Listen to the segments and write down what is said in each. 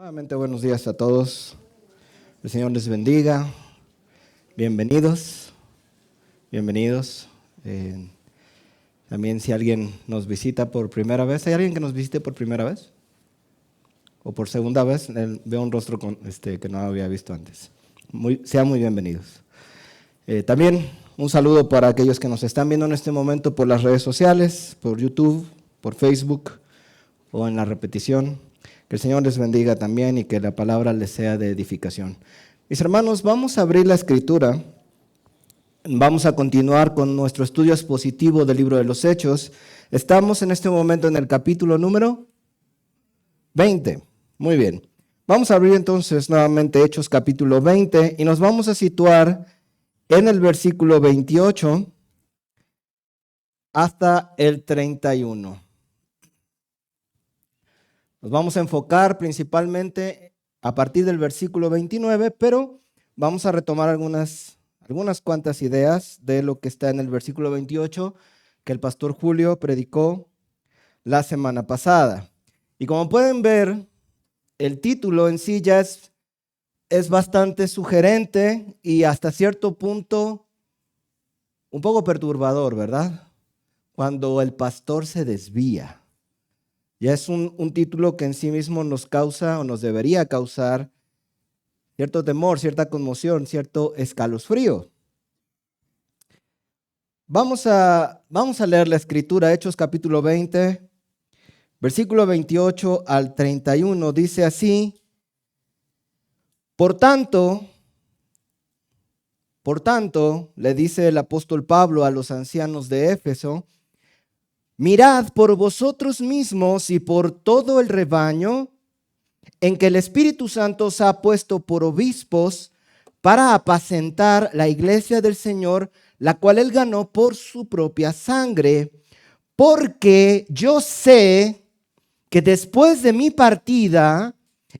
Nuevamente buenos días a todos. El Señor les bendiga. Bienvenidos. Bienvenidos. También si alguien nos visita por primera vez, ¿hay alguien que nos visite por primera vez? ¿O por segunda vez? Veo un rostro que no había visto antes. Sean muy bienvenidos. También un saludo para aquellos que nos están viendo en este momento por las redes sociales, por YouTube, por Facebook o en la repetición. Que el Señor les bendiga también y que la palabra les sea de edificación. Mis hermanos, vamos a abrir la Escritura. Vamos a continuar con nuestro estudio expositivo del libro de los Hechos. Estamos en este momento en el capítulo número 20. Muy bien. Vamos a abrir entonces nuevamente Hechos capítulo 20 y nos vamos a situar en el versículo 28 hasta el 31. Nos vamos a enfocar principalmente a partir del versículo 29, pero vamos a retomar algunas cuantas ideas de lo que está en el versículo 28 que el pastor Julio predicó la semana pasada. Y como pueden ver, el título en sí ya es bastante sugerente y hasta cierto punto un poco perturbador, ¿verdad? Cuando el pastor se desvía. Ya es un título que en sí mismo nos causa o nos debería causar cierto temor, cierta conmoción, cierto escalofrío. Vamos a leer la Escritura, Hechos capítulo 20, versículo 28 al 31. Dice así: Por tanto, le dice el apóstol Pablo a los ancianos de Éfeso, mirad por vosotros mismos y por todo el rebaño en que el Espíritu Santo os ha puesto por obispos para apacentar la iglesia del Señor, la cual él ganó por su propia sangre. Porque yo sé que después de mi partida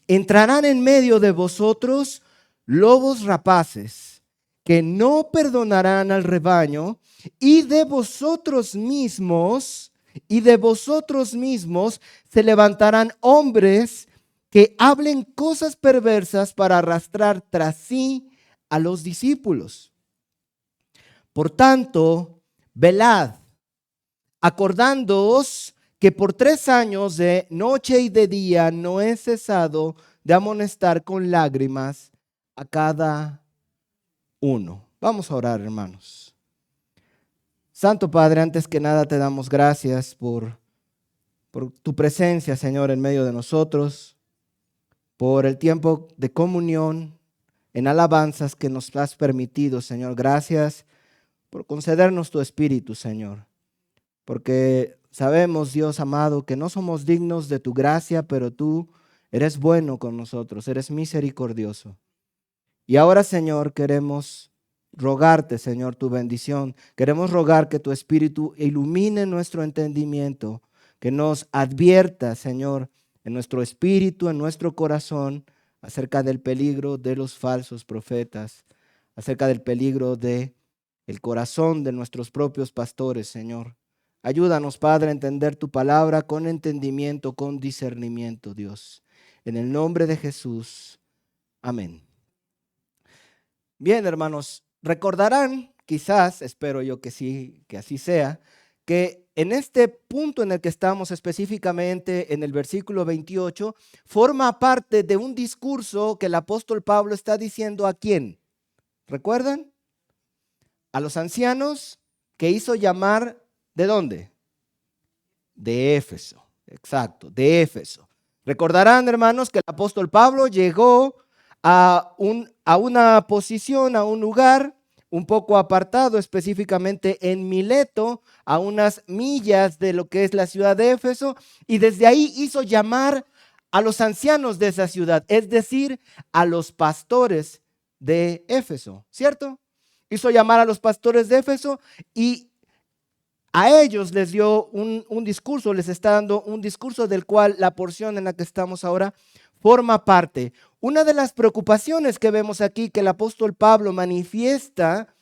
entrarán en medio de vosotros lobos rapaces, que no perdonarán al rebaño, y de vosotros mismos se levantarán hombres que hablen cosas perversas para arrastrar tras sí a los discípulos. Por tanto, velad, acordándoos que por 3 años de noche y de día no he cesado de amonestar con lágrimas a cada uno. Vamos a orar, hermanos. Santo Padre, antes que nada te damos gracias por tu presencia, Señor, en medio de nosotros, por el tiempo de comunión en alabanzas que nos has permitido, Señor. Gracias por concedernos tu Espíritu, Señor, porque sabemos, Dios amado, que no somos dignos de tu gracia, pero tú eres bueno con nosotros, eres misericordioso. Y ahora, Señor, queremos rogarte, Señor, tu bendición. Queremos rogar que tu Espíritu ilumine nuestro entendimiento, que nos advierta, Señor, en nuestro espíritu, en nuestro corazón, acerca del peligro de los falsos profetas, acerca del peligro de el corazón de nuestros propios pastores, Señor. Ayúdanos, Padre, a entender tu palabra con entendimiento, con discernimiento, Dios. En el nombre de Jesús. Amén. Bien, hermanos, recordarán, quizás, espero yo que sí, que así sea, que en este punto en el que estamos específicamente en el versículo 28, forma parte de un discurso que el apóstol Pablo está diciendo ¿a quién? ¿Recuerdan? A los ancianos que hizo llamar, ¿de dónde? De Éfeso, exacto, de Éfeso. Recordarán, hermanos, que el apóstol Pablo llegó a una posición, a un lugar un poco apartado, específicamente en Mileto, a unas millas de lo que es la ciudad de Éfeso, y desde ahí hizo llamar a los ancianos de esa ciudad, es decir, a los pastores de Éfeso, ¿cierto? Hizo llamar a los pastores de Éfeso y a ellos les dio un discurso, les está dando un discurso del cual la porción en la que estamos ahora forma parte. Una de las preocupaciones que vemos aquí que el apóstol Pablo manifiesta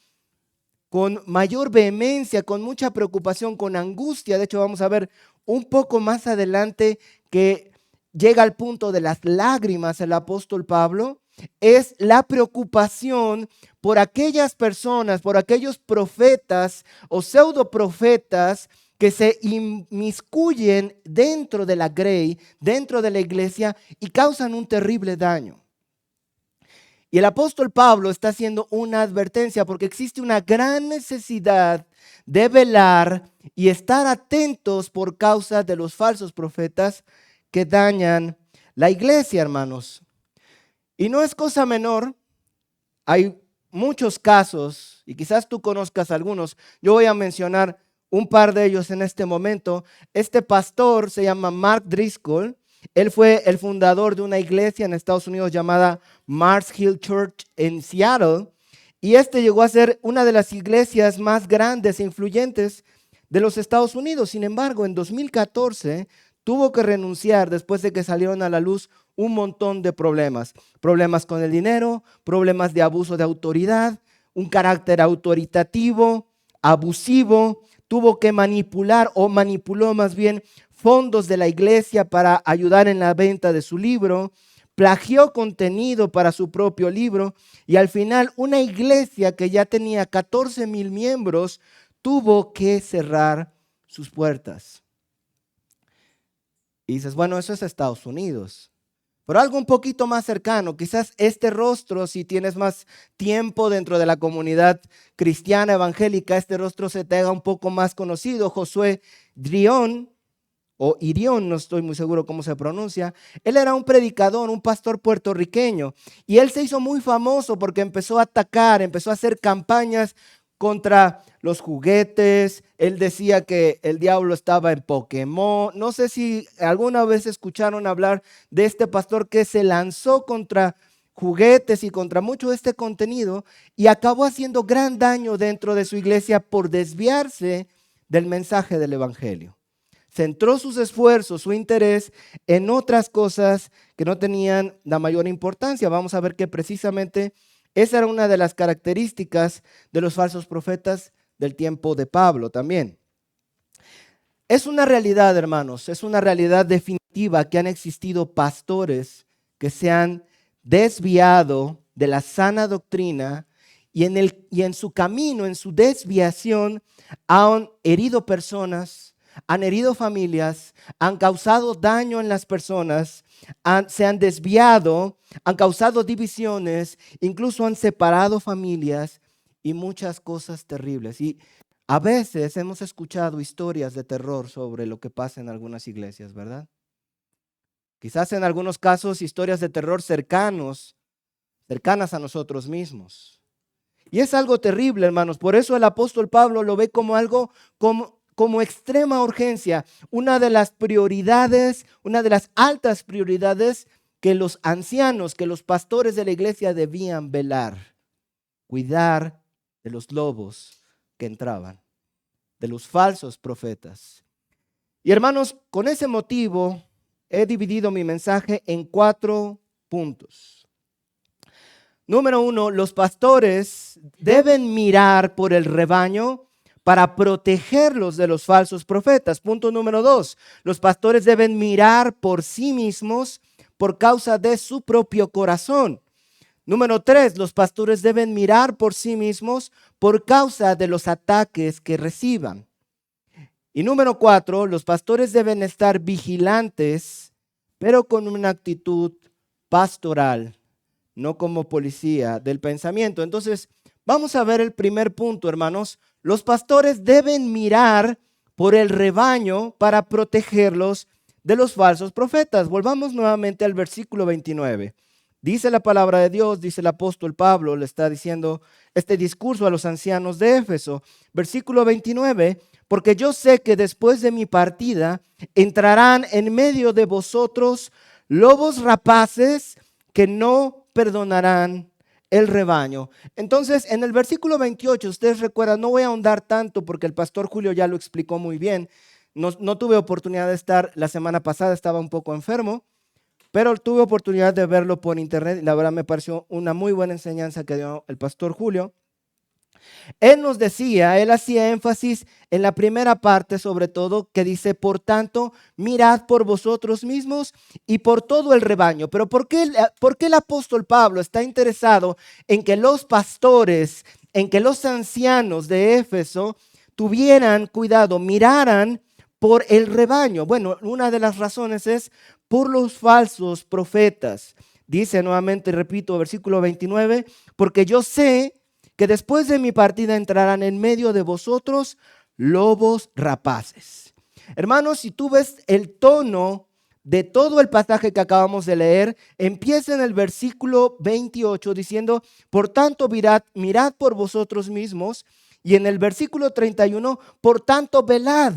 con mayor vehemencia, con mucha preocupación, con angustia, de hecho vamos a ver un poco más adelante que llega al punto de las lágrimas el apóstol Pablo es la preocupación por aquellas personas, por aquellos profetas o pseudoprofetas que se inmiscuyen dentro de la grey, dentro de la iglesia y causan un terrible daño. Y el apóstol Pablo está haciendo una advertencia porque existe una gran necesidad de velar y estar atentos por causa de los falsos profetas que dañan la iglesia, hermanos. Y no es cosa menor, hay muchos casos, y quizás tú conozcas algunos. Yo voy a mencionar un par de ellos en este momento. Este pastor se llama Mark Driscoll. Él fue el fundador de una iglesia en Estados Unidos llamada Mars Hill Church en Seattle. Y este llegó a ser una de las iglesias más grandes e influyentes de los Estados Unidos. Sin embargo, en 2014 tuvo que renunciar después de que salieron a la luz un montón de problemas. Problemas con el dinero, problemas de abuso de autoridad, un carácter autoritativo, abusivo. Tuvo que manipular o manipuló más bien fondos de la iglesia para ayudar en la venta de su libro. Plagió contenido para su propio libro y al final una iglesia que ya tenía 14,000 miembros tuvo que cerrar sus puertas. Y dices, bueno, eso es Estados Unidos. Pero algo un poquito más cercano, quizás este rostro, si tienes más tiempo dentro de la comunidad cristiana evangélica, este rostro se te haga un poco más conocido. Josué Drion, o Irión, no estoy muy seguro cómo se pronuncia. Él era un predicador, un pastor puertorriqueño. Y él se hizo muy famoso porque empezó a atacar, empezó a hacer campañas contra los juguetes. Él decía que el diablo estaba en Pokémon. No sé si alguna vez escucharon hablar de este pastor que se lanzó contra juguetes y contra mucho de este contenido y acabó haciendo gran daño dentro de su iglesia por desviarse del mensaje del evangelio. Centró sus esfuerzos, su interés en otras cosas que no tenían la mayor importancia. Vamos a ver que precisamente esa era una de las características de los falsos profetas del tiempo de Pablo también. Es una realidad, hermanos, es una realidad definitiva que han existido pastores que se han desviado de la sana doctrina y en su camino, en su desviación, han herido personas, han herido familias, han causado daño en las personas, se han desviado, han causado divisiones, incluso han separado familias y muchas cosas terribles. Y a veces hemos escuchado historias de terror sobre lo que pasa en algunas iglesias, ¿verdad? Quizás en algunos casos historias de terror cercanas a nosotros mismos. Y es algo terrible, hermanos. Por eso el apóstol Pablo lo ve como algo como extrema urgencia, una de las prioridades, una de las altas prioridades que los ancianos, que los pastores de la iglesia debían velar, cuidar de los lobos que entraban, de los falsos profetas. Y hermanos, con ese motivo he dividido mi mensaje en 4 puntos. Número 1, los pastores deben mirar por el rebaño para protegerlos de los falsos profetas. Punto número 2, los pastores deben mirar por sí mismos por causa de su propio corazón. Número 3, los pastores deben mirar por sí mismos por causa de los ataques que reciban. Y número 4, los pastores deben estar vigilantes, pero con una actitud pastoral, no como policía del pensamiento. Entonces, vamos a ver el primer punto, hermanos. Los pastores deben mirar por el rebaño para protegerlos de los falsos profetas. Volvamos nuevamente al versículo 29. Dice la palabra de Dios, dice el apóstol Pablo, le está diciendo este discurso a los ancianos de Éfeso. Versículo 29, porque yo sé que después de mi partida entrarán en medio de vosotros lobos rapaces que no perdonarán el rebaño. Entonces, en el versículo 28, ustedes recuerdan, no voy a ahondar tanto porque el pastor Julio ya lo explicó muy bien. No tuve oportunidad de estar la semana pasada, estaba un poco enfermo, pero tuve oportunidad de verlo por internet y la verdad me pareció una muy buena enseñanza que dio el pastor Julio. Él hacía énfasis en la primera parte, sobre todo, que dice, por tanto, mirad por vosotros mismos y por todo el rebaño. Pero por qué el apóstol Pablo está interesado en que los pastores, en que los ancianos de Éfeso tuvieran cuidado, miraran por el rebaño? Bueno, una de las razones es por los falsos profetas. Dice nuevamente, repito, versículo 29, porque yo sé que después de mi partida entrarán en medio de vosotros lobos rapaces. Hermanos, si tú ves el tono de todo el pasaje que acabamos de leer, empieza en el versículo 28 diciendo, por tanto mirad por vosotros mismos, y en el versículo 31, por tanto velad.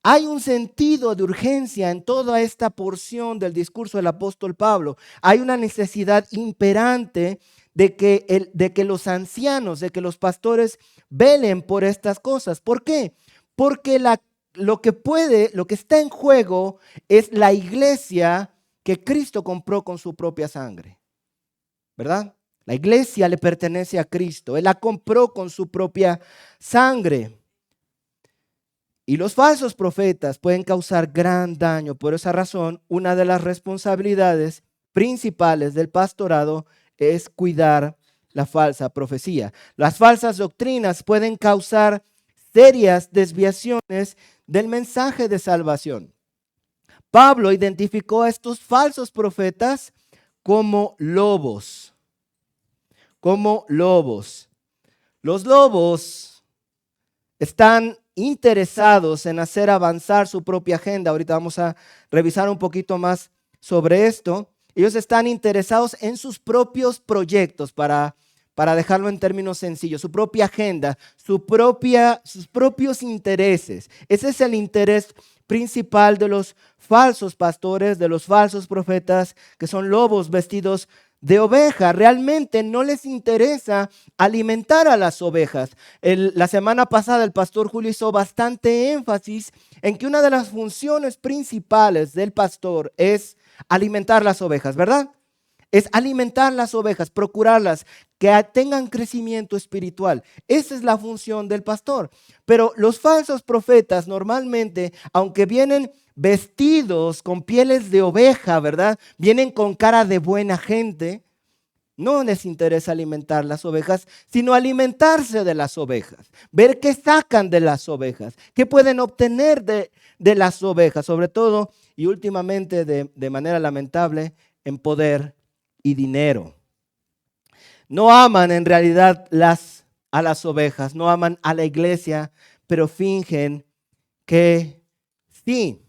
Hay un sentido de urgencia en toda esta porción del discurso del apóstol Pablo. Hay una necesidad imperante de que los ancianos, de que los pastores velen por estas cosas. ¿Por qué? Porque lo que está en juego es la iglesia que Cristo compró con su propia sangre, ¿verdad? La iglesia le pertenece a Cristo. Él la compró con su propia sangre. Y los falsos profetas pueden causar gran daño. Por esa razón, una de las responsabilidades principales del pastorado es cuidar la falsa profecía. Las falsas doctrinas pueden causar serias desviaciones del mensaje de salvación. Pablo identificó a estos falsos profetas como lobos. Como lobos. Los lobos están interesados en hacer avanzar su propia agenda. Ahorita vamos a revisar un poquito más sobre esto. Ellos están interesados en sus propios proyectos, para dejarlo en términos sencillos, su propia agenda, sus propios intereses. Ese es el interés principal de los falsos pastores, de los falsos profetas, que son lobos vestidos de oveja. Realmente no les interesa alimentar a las ovejas. La semana pasada el pastor Julio hizo bastante énfasis en que una de las funciones principales del pastor es alimentar las ovejas, ¿verdad? Es alimentar las ovejas, procurarlas, que tengan crecimiento espiritual. Esa es la función del pastor. Pero los falsos profetas normalmente, aunque vienen vestidos con pieles de oveja, ¿verdad? Vienen con cara de buena gente. No les interesa alimentar las ovejas, sino alimentarse de las ovejas. Ver qué sacan de las ovejas, qué pueden obtener de las ovejas, sobre todo y últimamente de manera lamentable en poder y dinero. No aman en realidad a las ovejas, no aman a la iglesia, pero fingen que sí.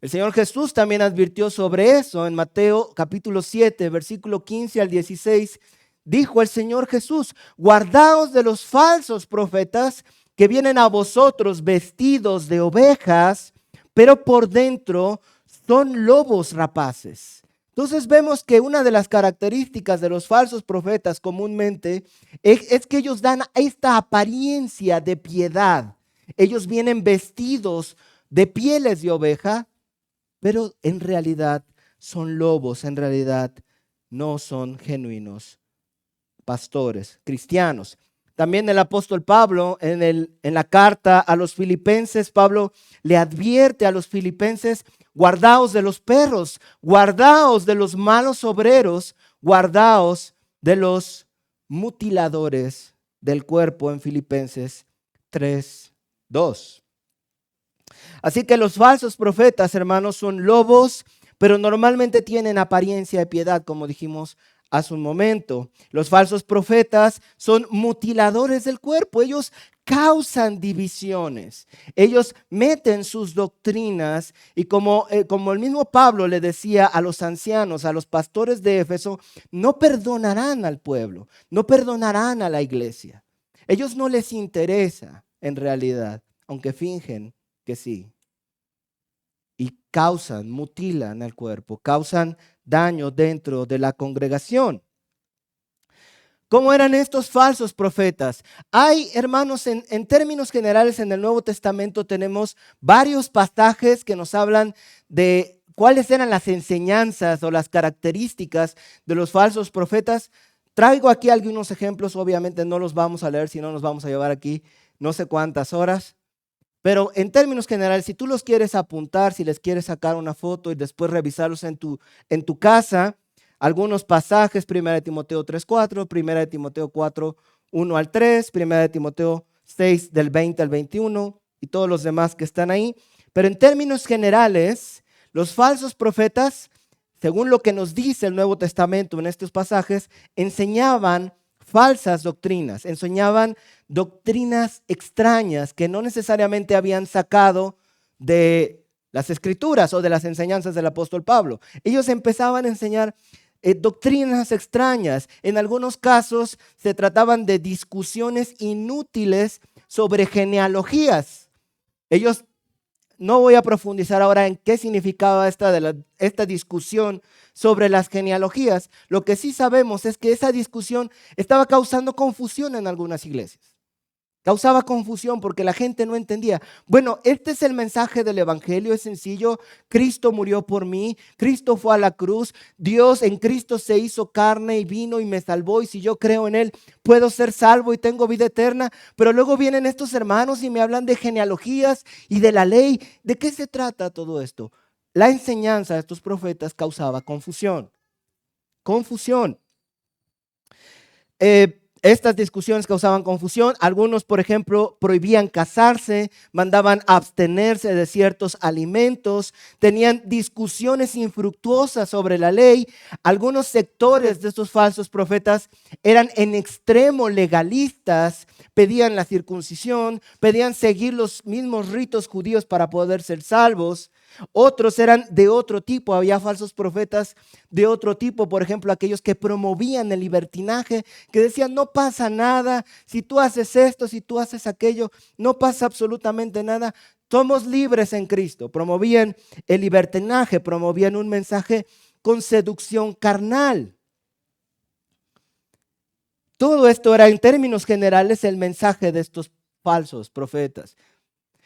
El Señor Jesús también advirtió sobre eso en Mateo capítulo 7, versículo 15 al 16. Dijo el Señor Jesús, guardaos de los falsos profetas que vienen a vosotros vestidos de ovejas, pero por dentro son lobos rapaces. Entonces vemos que una de las características de los falsos profetas comúnmente es que ellos dan esta apariencia de piedad. Ellos vienen vestidos de pieles de oveja, pero en realidad son lobos, en realidad no son genuinos pastores cristianos. También el apóstol Pablo en la carta a los filipenses, Pablo le advierte a los filipenses, guardaos de los perros, guardaos de los malos obreros, guardaos de los mutiladores del cuerpo, en Filipenses 3:2. Así que los falsos profetas, hermanos, son lobos, pero normalmente tienen apariencia de piedad, como dijimos hace un momento. Los falsos profetas son mutiladores del cuerpo. Ellos causan divisiones. Ellos meten sus doctrinas y como el mismo Pablo le decía a los ancianos, a los pastores de Éfeso, no perdonarán al pueblo, no perdonarán a la iglesia. Ellos no les interesa en realidad, aunque fingen que sí. Y mutilan el cuerpo, causan daño dentro de la congregación. ¿Cómo eran estos falsos profetas? Hay, hermanos, en términos generales en el Nuevo Testamento tenemos varios pasajes que nos hablan de cuáles eran las enseñanzas o las características de los falsos profetas. Traigo aquí algunos ejemplos, obviamente no los vamos a leer, si no nos vamos a llevar aquí no sé cuántas horas. Pero en términos generales, si tú los quieres apuntar, si les quieres sacar una foto y después revisarlos en tu casa, algunos pasajes, 1 Timoteo 3:4, 1 Timoteo 4:1 al 3, 1 Timoteo 6 del 20 al 21 y todos los demás que están ahí. Pero en términos generales, los falsos profetas, según lo que nos dice el Nuevo Testamento en estos pasajes, enseñaban falsas doctrinas, enseñaban doctrinas extrañas que no necesariamente habían sacado de las Escrituras o de las enseñanzas del apóstol Pablo. Ellos empezaban a enseñar doctrinas extrañas. En algunos casos se trataban de discusiones inútiles sobre genealogías. Ellos, no voy a profundizar ahora en qué significaba esta discusión sobre las genealogías. Lo que sí sabemos es que esa discusión estaba causando confusión en algunas iglesias. Causaba confusión porque la gente no entendía. Bueno, este es el mensaje del evangelio, es sencillo. Cristo murió por mí, Cristo fue a la cruz, Dios en Cristo se hizo carne y vino y me salvó, y si yo creo en Él, puedo ser salvo y tengo vida eterna. Pero luego vienen estos hermanos y me hablan de genealogías y de la ley. ¿De qué se trata todo esto? La enseñanza de estos profetas causaba confusión. Confusión. Estas discusiones causaban confusión. Algunos, por ejemplo, prohibían casarse, mandaban abstenerse de ciertos alimentos, tenían discusiones infructuosas sobre la ley. Algunos sectores de estos falsos profetas eran en extremo legalistas, pedían la circuncisión, pedían seguir los mismos ritos judíos para poder ser salvos. Otros eran de otro tipo, había falsos profetas de otro tipo, por ejemplo, aquellos que promovían el libertinaje, que decían no pasa nada, si tú haces esto, si tú haces aquello, no pasa absolutamente nada, somos libres en Cristo. Promovían el libertinaje, promovían un mensaje con seducción carnal. Todo esto era en términos generales el mensaje de estos falsos profetas.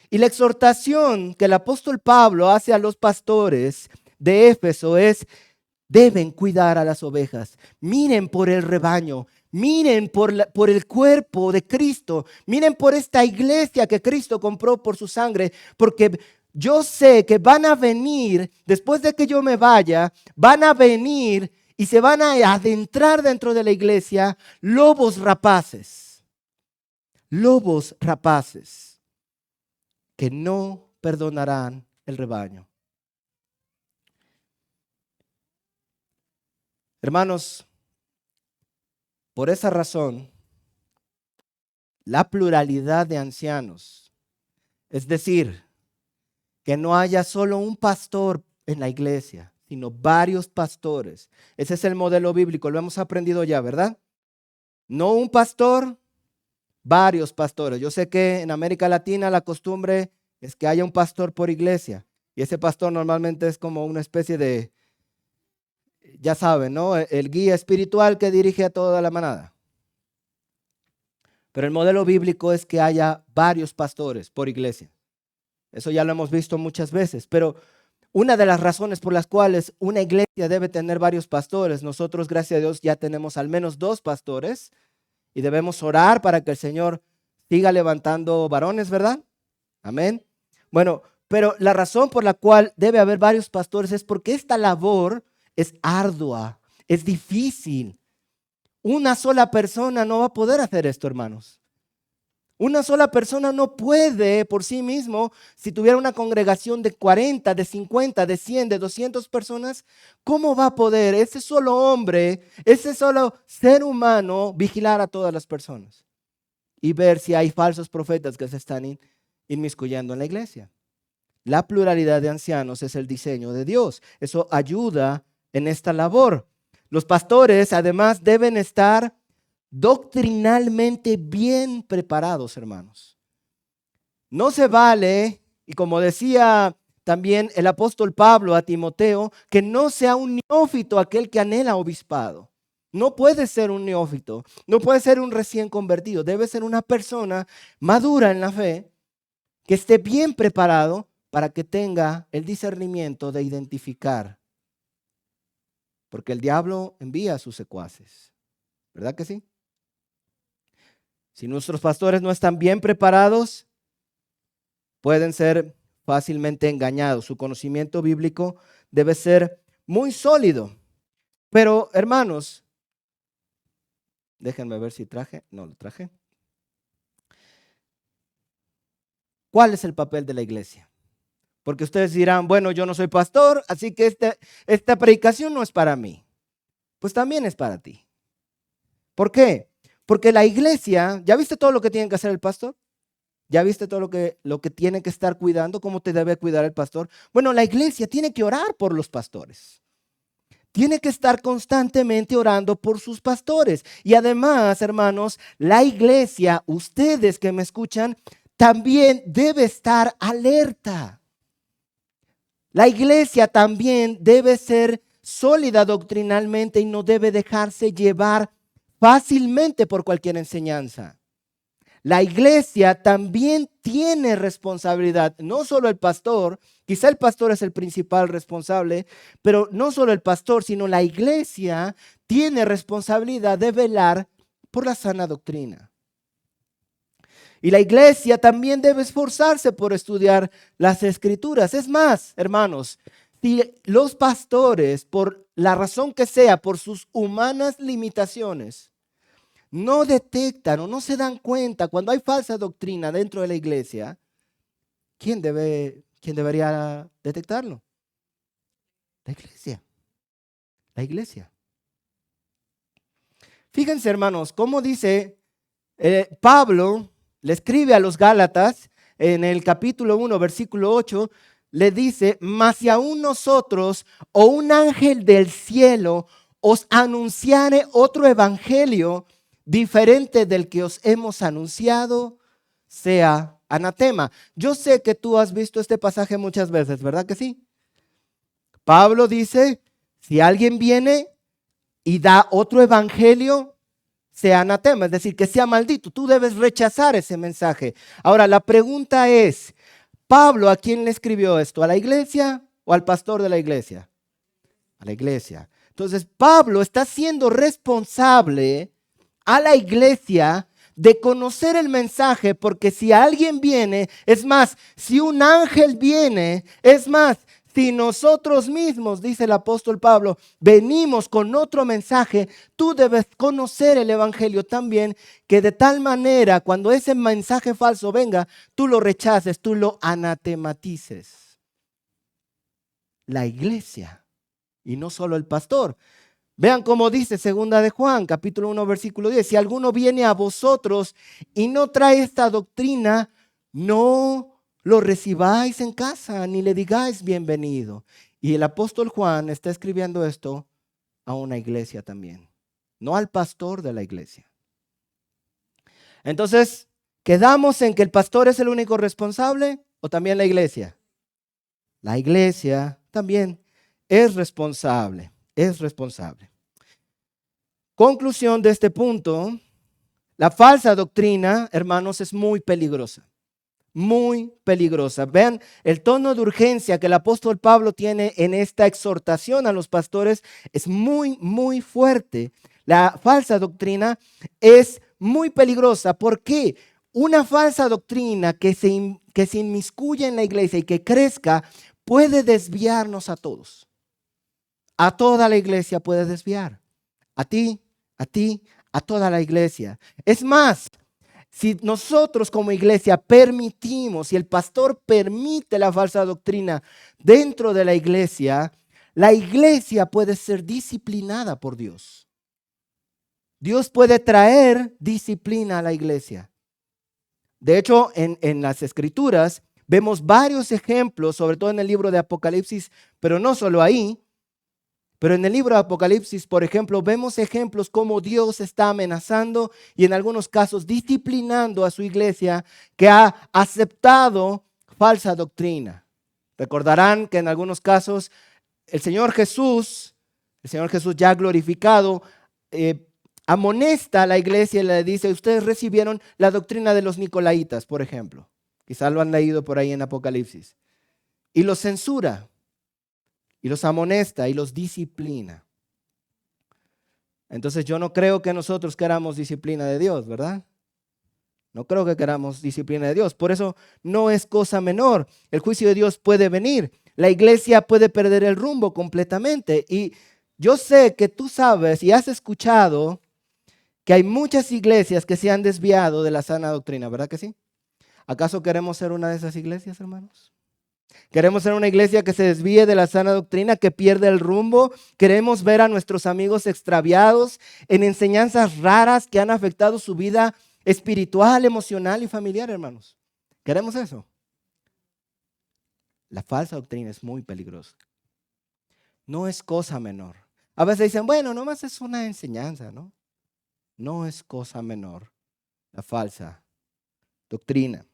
Y la exhortación que el apóstol Pablo hace a los pastores de Éfeso es: deben cuidar a las ovejas, miren por el rebaño, miren por el cuerpo de Cristo, miren por esta iglesia que Cristo compró por su sangre, porque yo sé que van a venir, después de que yo me vaya, van a venir y se van a adentrar dentro de la iglesia lobos rapaces que no perdonarán el rebaño. Hermanos, por esa razón, la pluralidad de ancianos, es decir, que no haya solo un pastor en la iglesia, sino varios pastores. Ese es el modelo bíblico, lo hemos aprendido ya, ¿verdad? No un pastor, varios pastores. Yo sé que en América Latina la costumbre es que haya un pastor por iglesia, y ese pastor normalmente es como una especie de, ya saben, ¿no? El guía espiritual que dirige a toda la manada. Pero el modelo bíblico es que haya varios pastores por iglesia. Eso ya lo hemos visto muchas veces. Pero una de las razones por las cuales una iglesia debe tener varios pastores, nosotros, gracias a Dios, ya tenemos al menos 2 pastores y debemos orar para que el Señor siga levantando varones, ¿verdad? Amén. Bueno, pero la razón por la cual debe haber varios pastores es porque esta labor es ardua, es difícil. Una sola persona no va a poder hacer esto, hermanos. Una sola persona no puede por sí mismo, si tuviera una congregación de 40, de 50, de 100, de 200 personas, ¿cómo va a poder ese solo hombre, ese solo ser humano vigilar a todas las personas y ver si hay falsos profetas que se están inmiscuyendo en la iglesia? La pluralidad de ancianos es el diseño de Dios. Eso ayuda en esta labor. Los pastores, además, deben estar doctrinalmente bien preparados, hermanos. No se vale, y como decía también el apóstol Pablo a Timoteo, que no sea un neófito aquel que anhela obispado. No puede ser un neófito, no puede ser un recién convertido, debe ser una persona madura en la fe, que esté bien preparado para que tenga el discernimiento de identificar. Porque el diablo envía a sus secuaces. ¿verdad que sí? Si nuestros pastores no están bien preparados, pueden ser fácilmente engañados. Su conocimiento bíblico debe ser muy sólido. Pero, hermanos, déjenme ver si traje. No lo traje. ¿Cuál es el papel de la iglesia? Porque ustedes dirán, bueno, yo no soy pastor, así que esta predicación no es para mí. Pues también es para ti. ¿Por qué? Porque la iglesia, ¿ya viste todo lo que tiene que hacer el pastor? ¿Ya viste todo lo que tiene que estar cuidando? ¿Cómo te debe cuidar el pastor? Bueno, la iglesia tiene que orar por los pastores. Tiene que estar constantemente orando por sus pastores. Y además, hermanos, la iglesia, ustedes que me escuchan, también debe estar alerta. La iglesia también debe ser sólida doctrinalmente y no debe dejarse llevar fácilmente por cualquier enseñanza. La iglesia también tiene responsabilidad, no solo el pastor, quizá el pastor es el principal responsable, pero no solo el pastor, sino la iglesia tiene responsabilidad de velar por la sana doctrina. Y la iglesia también debe esforzarse por estudiar las escrituras. Es más, hermanos, si los pastores, por la razón que sea, por sus humanas limitaciones, no detectan o no se dan cuenta cuando hay falsa doctrina dentro de la iglesia, ¿quién debería detectarlo? La iglesia. La iglesia. Fíjense, hermanos, cómo dice Pablo, le escribe a los Gálatas en el capítulo 1, versículo 8, le dice, mas si aún nosotros o un ángel del cielo os anunciare otro evangelio diferente del que os hemos anunciado, sea anatema. Yo sé que tú has visto este pasaje muchas veces, ¿verdad que sí? Pablo dice, si alguien viene y da otro evangelio, sea anatema, es decir, que sea maldito. Tú debes rechazar ese mensaje. Ahora, la pregunta es, ¿Pablo a quién le escribió esto? ¿A la iglesia o al pastor de la iglesia? A la iglesia. Entonces, Pablo está siendo responsable a la iglesia de conocer el mensaje, porque si alguien viene, es más, si un ángel viene, es más, si nosotros mismos, dice el apóstol Pablo, venimos con otro mensaje, tú debes conocer el evangelio también, que de tal manera, cuando ese mensaje falso venga, tú lo rechaces, tú lo anatematices. La iglesia, y no solo el pastor. Vean cómo dice segunda de Juan, capítulo 1, versículo 10. Si alguno viene a vosotros y no trae esta doctrina, no lo recibáis en casa, ni le digáis bienvenido. Y el apóstol Juan está escribiendo esto a una iglesia también, no al pastor de la iglesia. Entonces, ¿quedamos en que el pastor es el único responsable o también la iglesia? La iglesia también es responsable, es responsable. Conclusión de este punto, la falsa doctrina, hermanos, es muy peligrosa, muy peligrosa. Vean el tono de urgencia que el apóstol Pablo tiene en esta exhortación a los pastores, es muy, muy fuerte. La falsa doctrina es muy peligrosa. ¿Por qué? Una falsa doctrina que se inmiscuye en la iglesia y que crezca puede desviarnos a todos. A toda la iglesia puede desviar. A ti, a toda la iglesia. Es más, si nosotros como iglesia permitimos, si el pastor permite la falsa doctrina dentro de la iglesia puede ser disciplinada por Dios. Dios puede traer disciplina a la iglesia. De hecho, en las escrituras vemos varios ejemplos, sobre todo en el libro de Apocalipsis, pero no solo ahí. Pero en el libro de Apocalipsis, por ejemplo, vemos ejemplos como Dios está amenazando y en algunos casos disciplinando a su iglesia que ha aceptado falsa doctrina. Recordarán que en algunos casos el Señor Jesús ya glorificado, amonesta a la iglesia y le dice, ustedes recibieron la doctrina de los Nicolaitas, por ejemplo. Quizás lo han leído por ahí en Apocalipsis. Y los censura. Y los amonesta y los disciplina. Entonces yo no creo que nosotros queramos disciplina de Dios, ¿verdad? No creo que queramos disciplina de Dios. Por eso no es cosa menor. El juicio de Dios puede venir. La iglesia puede perder el rumbo completamente. Y yo sé que tú sabes y has escuchado que hay muchas iglesias que se han desviado de la sana doctrina, ¿verdad que sí? ¿Acaso queremos ser una de esas iglesias, hermanos? ¿Queremos ser una iglesia que se desvíe de la sana doctrina, que pierde el rumbo? ¿Queremos ver a nuestros amigos extraviados en enseñanzas raras que han afectado su vida espiritual, emocional y familiar, hermanos? ¿Queremos eso? La falsa doctrina es muy peligrosa. No es cosa menor. A veces dicen, bueno, nomás es una enseñanza, ¿no? No es cosa menor la falsa doctrina.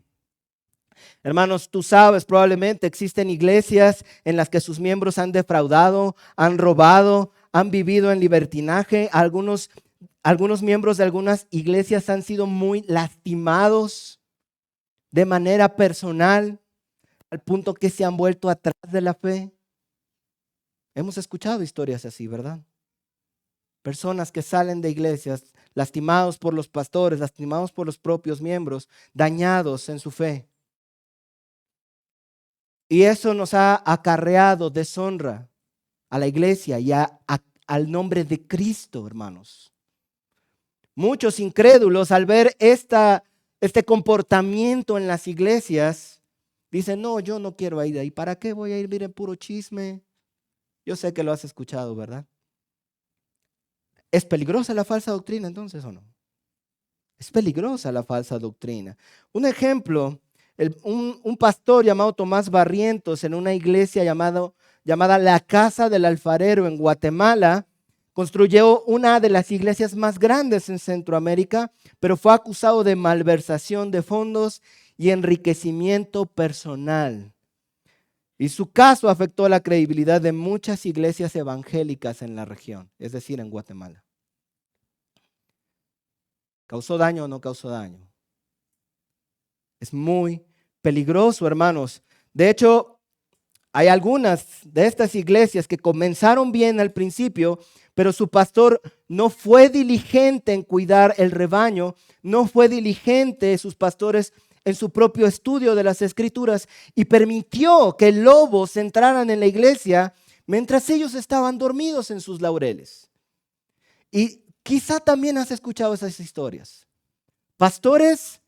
Hermanos, tú sabes, probablemente existen iglesias en las que sus miembros han defraudado, han robado, han vivido en libertinaje. Algunos miembros de algunas iglesias han sido muy lastimados de manera personal, al punto que se han vuelto atrás de la fe. Hemos escuchado historias así, ¿verdad? Personas que salen de iglesias lastimados por los pastores, lastimados por los propios miembros, dañados en su fe. Y eso nos ha acarreado deshonra a la iglesia y al nombre de Cristo, hermanos. Muchos incrédulos al ver este comportamiento en las iglesias, dicen, no, yo no quiero ir ahí. ¿Para qué voy a ir? Miren, puro chisme. Yo sé que lo has escuchado, ¿verdad? ¿Es peligrosa la falsa doctrina entonces o no? Es peligrosa la falsa doctrina. Un ejemplo, un pastor llamado Tomás Barrientos en una iglesia llamada La Casa del Alfarero en Guatemala, construyó una de las iglesias más grandes en Centroamérica, pero fue acusado de malversación de fondos y enriquecimiento personal. Y su caso afectó la credibilidad de muchas iglesias evangélicas en la región, es decir, en Guatemala. ¿Causó daño o no causó daño? Es muy peligroso, hermanos. De hecho, hay algunas de estas iglesias que comenzaron bien al principio, pero su pastor no fue diligente en cuidar el rebaño, no fue diligente sus pastores en su propio estudio de las escrituras y permitió que lobos entraran en la iglesia mientras ellos estaban dormidos en sus laureles. Y quizá también has escuchado esas historias. Pastores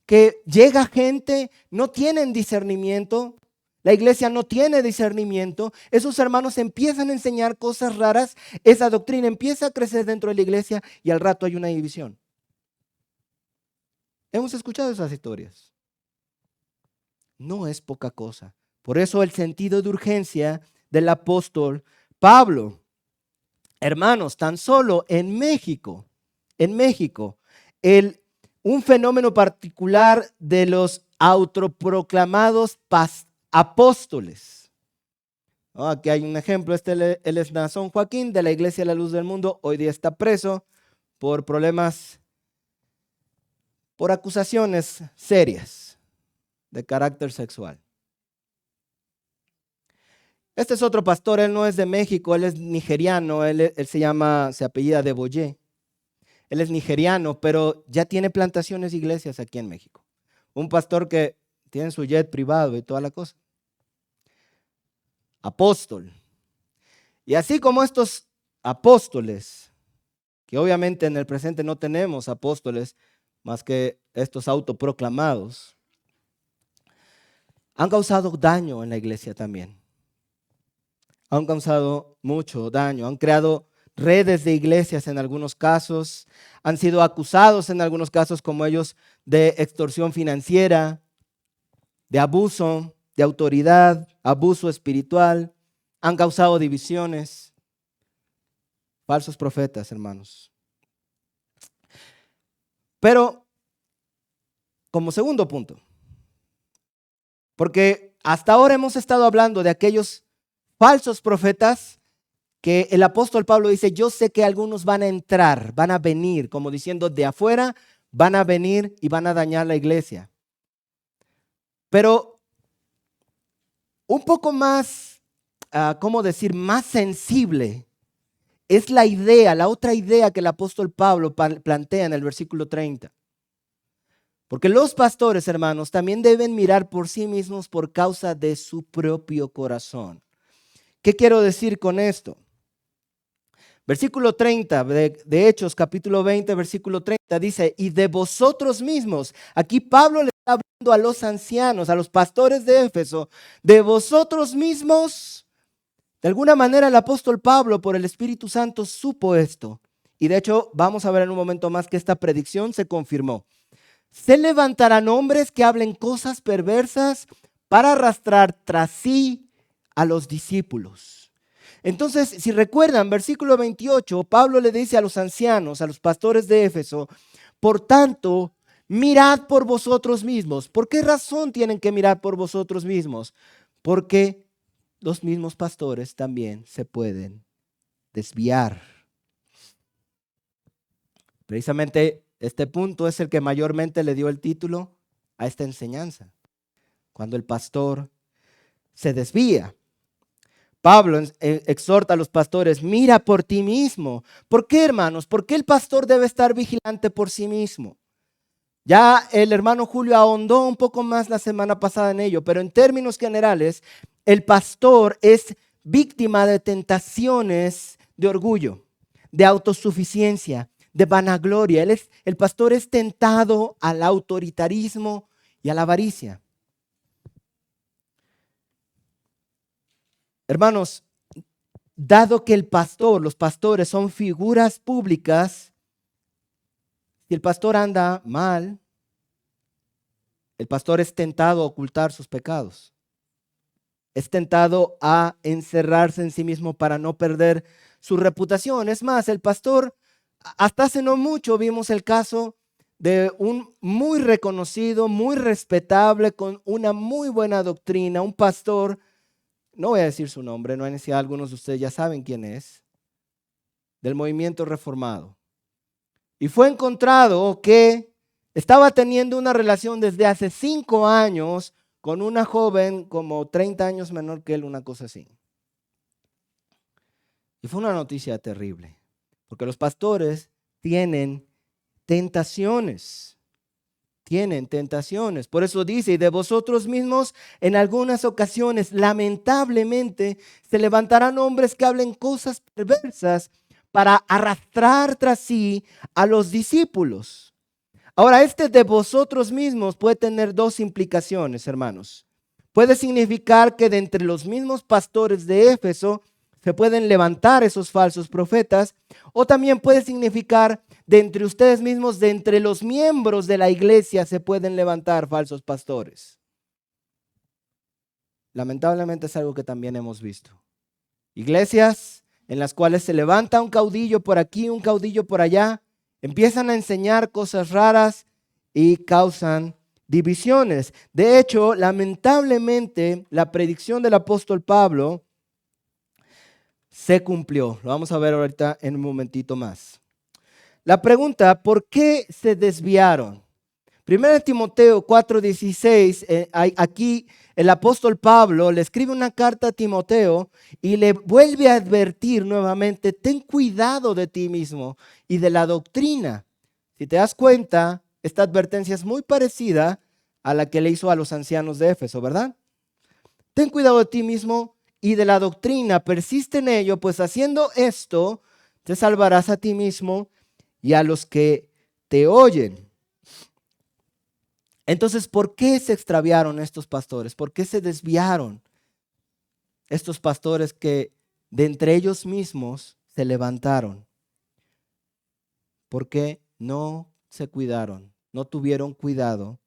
que llega gente, no tienen discernimiento, la iglesia no tiene discernimiento, esos hermanos empiezan a enseñar cosas raras, esa doctrina empieza a crecer dentro de la iglesia y al rato hay una división. Hemos escuchado esas historias. No es poca cosa. Por eso el sentido de urgencia del apóstol Pablo. Hermanos, tan solo en México, un fenómeno particular de los autoproclamados apóstoles. Aquí hay un ejemplo, él es Nazón Joaquín de la Iglesia de la Luz del Mundo, hoy día está preso por problemas, por acusaciones serias de carácter sexual. Este es otro pastor, él no es de México, él es nigeriano, él se apellida de Boyé. Él es nigeriano, pero ya tiene plantaciones e iglesias aquí en México. Un pastor que tiene su jet privado y toda la cosa. Apóstol. Y así como estos apóstoles, que obviamente en el presente no tenemos apóstoles más que estos autoproclamados, han causado daño en la iglesia también. Han causado mucho daño, han creado redes de iglesias en algunos casos, han sido acusados en algunos casos como ellos de extorsión financiera, de abuso de autoridad, abuso espiritual, han causado divisiones, falsos profetas, hermanos. Pero como segundo punto, porque hasta ahora hemos estado hablando de aquellos falsos profetas que el apóstol Pablo dice, yo sé que algunos van a entrar, van a venir, como diciendo de afuera, van a venir y van a dañar la iglesia. Pero un poco más, ¿cómo decir? Más sensible es la idea, la otra idea que el apóstol Pablo plantea en el versículo 30. Porque los pastores, hermanos, también deben mirar por sí mismos por causa de su propio corazón. ¿Qué quiero decir con esto? Versículo 30 de Hechos, capítulo 20, versículo 30 dice, y de vosotros mismos. Aquí Pablo le está hablando a los ancianos, a los pastores de Éfeso, de vosotros mismos. De alguna manera el apóstol Pablo por el Espíritu Santo supo esto. Y de hecho vamos a ver en un momento más que esta predicción se confirmó. Se levantarán hombres que hablen cosas perversas para arrastrar tras sí a los discípulos. Entonces, si recuerdan, versículo 28, Pablo le dice a los ancianos, a los pastores de Éfeso, por tanto, mirad por vosotros mismos. ¿Por qué razón tienen que mirar por vosotros mismos? Porque los mismos pastores también se pueden desviar. Precisamente este punto es el que mayormente le dio el título a esta enseñanza. Cuando el pastor se desvía. Pablo exhorta a los pastores, mira por ti mismo. ¿Por qué, hermanos? ¿Por qué el pastor debe estar vigilante por sí mismo? Ya el hermano Julio ahondó un poco más la semana pasada en ello, pero en términos generales, el pastor es víctima de tentaciones de orgullo, de autosuficiencia, de vanagloria. El pastor es tentado al autoritarismo y a la avaricia. Hermanos, dado que los pastores son figuras públicas, si el pastor anda mal, el pastor es tentado a ocultar sus pecados. Es tentado a encerrarse en sí mismo para no perder su reputación. Es más, el pastor, hasta hace no mucho vimos el caso de un muy reconocido, muy respetable, con una muy buena doctrina, un pastor, no voy a decir su nombre, no hay necesidad, algunos de ustedes ya saben quién es, del movimiento reformado. Y fue encontrado que estaba teniendo una relación desde hace 5 años con una joven como 30 años menor que él, una cosa así. Y fue una noticia terrible, porque los pastores tienen tentaciones. Tienen tentaciones. Por eso dice, y de vosotros mismos en algunas ocasiones, lamentablemente, se levantarán hombres que hablen cosas perversas para arrastrar tras sí a los discípulos. Ahora, este de vosotros mismos puede tener dos implicaciones, hermanos. Puede significar que de entre los mismos pastores de Éfeso se pueden levantar esos falsos profetas, o también puede significar de entre ustedes mismos, de entre los miembros de la iglesia se pueden levantar falsos pastores. Lamentablemente es algo que también hemos visto. Iglesias en las cuales se levanta un caudillo por aquí, un caudillo por allá, empiezan a enseñar cosas raras y causan divisiones. De hecho, lamentablemente, la predicción del apóstol Pablo se cumplió. Lo vamos a ver ahorita en un momentito más. La pregunta, ¿por qué se desviaron? 1 Timoteo 4:16, aquí el apóstol Pablo le escribe una carta a Timoteo y le vuelve a advertir nuevamente, ten cuidado de ti mismo y de la doctrina. Si te das cuenta, esta advertencia es muy parecida a la que le hizo a los ancianos de Éfeso, ¿verdad? Ten cuidado de ti mismo y de la doctrina, persiste en ello, pues haciendo esto te salvarás a ti mismo y a los que te oyen. Entonces, ¿por qué se extraviaron estos pastores? ¿Por qué se desviaron estos pastores que de entre ellos mismos se levantaron? Porque no se cuidaron, no tuvieron cuidado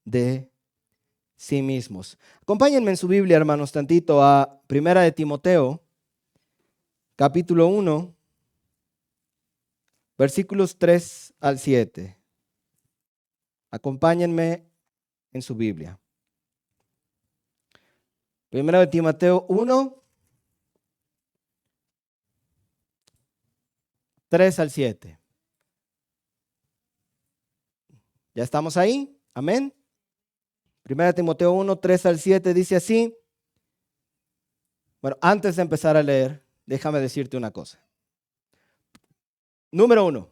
de sí mismos. Acompáñenme en su Biblia, hermanos, tantito a 1 de Timoteo, capítulo 1, versículos 3 al 7. Acompáñenme en su Biblia. 1 de Timoteo 1, 3 al 7. ¿Ya estamos ahí? Amén. 1 Timoteo 1, 3 al 7 dice así. Bueno, antes de empezar a leer, déjame decirte una cosa. Número 1.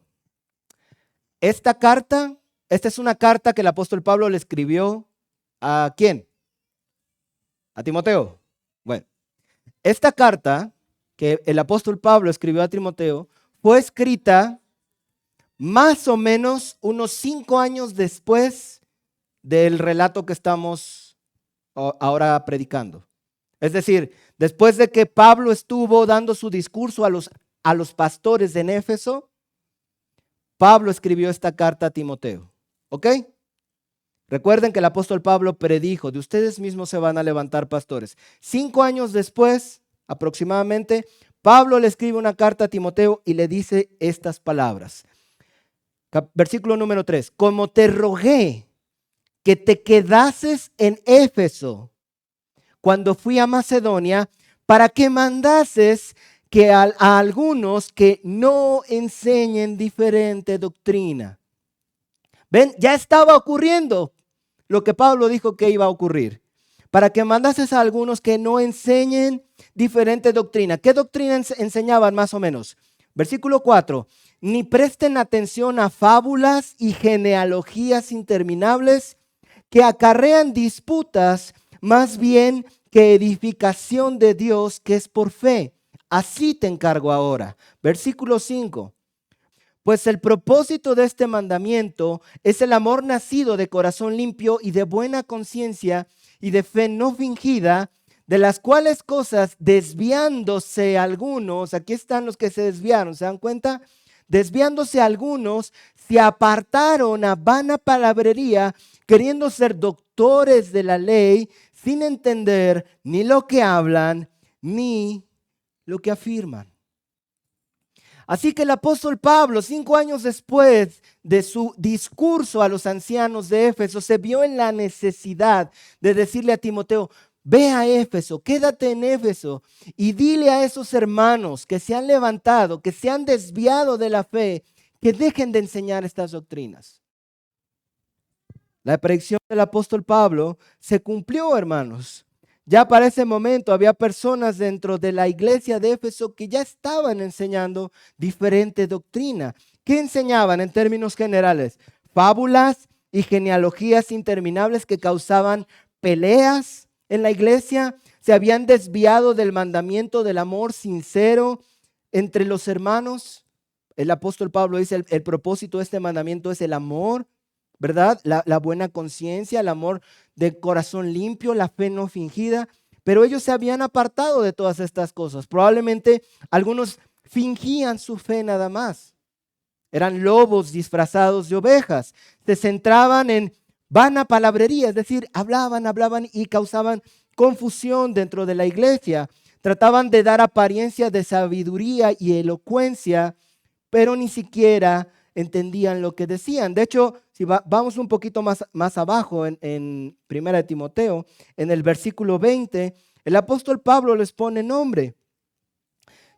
Esta es una carta que el apóstol Pablo le escribió ¿a quién? A Timoteo. Bueno, esta carta que el apóstol Pablo escribió a Timoteo fue escrita más o menos unos 5 años después del relato que estamos ahora predicando. Es decir, después de que Pablo estuvo dando su discurso a los pastores en Éfeso, Pablo escribió esta carta a Timoteo. ¿Ok? Recuerden que el apóstol Pablo predijo, de ustedes mismos se van a levantar pastores. 5 años después, aproximadamente, Pablo le escribe una carta a Timoteo y le dice estas palabras. Versículo número 3. Como te rogué que te quedases en Éfeso cuando fui a Macedonia, para que mandases que a algunos que no enseñen diferente doctrina. ¿Ven? Ya estaba ocurriendo lo que Pablo dijo que iba a ocurrir. Para que mandases a algunos que no enseñen diferente doctrina. ¿Qué doctrina enseñaban más o menos? Versículo 4. Ni presten atención a fábulas y genealogías interminables que acarrean disputas, más bien que edificación de Dios que es por fe. Así te encargo ahora. Versículo 5. Pues el propósito de este mandamiento es el amor nacido de corazón limpio y de buena conciencia y de fe no fingida, de las cuales cosas desviándose algunos, aquí están los que se desviaron, ¿se dan cuenta? Desviándose algunos, se apartaron a vana palabrería, queriendo ser doctores de la ley, sin entender ni lo que hablan, ni lo que afirman. Así que el apóstol Pablo, 5 años después de su discurso a los ancianos de Éfeso, se vio en la necesidad de decirle a Timoteo, ve a Éfeso, quédate en Éfeso y dile a esos hermanos que se han levantado, que se han desviado de la fe, que dejen de enseñar estas doctrinas. La predicción del apóstol Pablo se cumplió, hermanos. Ya para ese momento había personas dentro de la iglesia de Éfeso que ya estaban enseñando diferente doctrina. ¿Qué enseñaban en términos generales? Fábulas y genealogías interminables que causaban peleas en la iglesia. Se habían desviado del mandamiento del amor sincero entre los hermanos. El apóstol Pablo dice, el propósito de este mandamiento es el amor, ¿verdad? La buena conciencia, el amor de corazón limpio, la fe no fingida. Pero ellos se habían apartado de todas estas cosas. Probablemente algunos fingían su fe nada más. Eran lobos disfrazados de ovejas. Se centraban en vana palabrería, es decir, hablaban y causaban confusión dentro de la iglesia. Trataban de dar apariencia de sabiduría y elocuencia, pero ni siquiera entendían lo que decían. De hecho, si vamos un poquito más abajo en 1 Timoteo, en el versículo 20, el apóstol Pablo les pone nombre.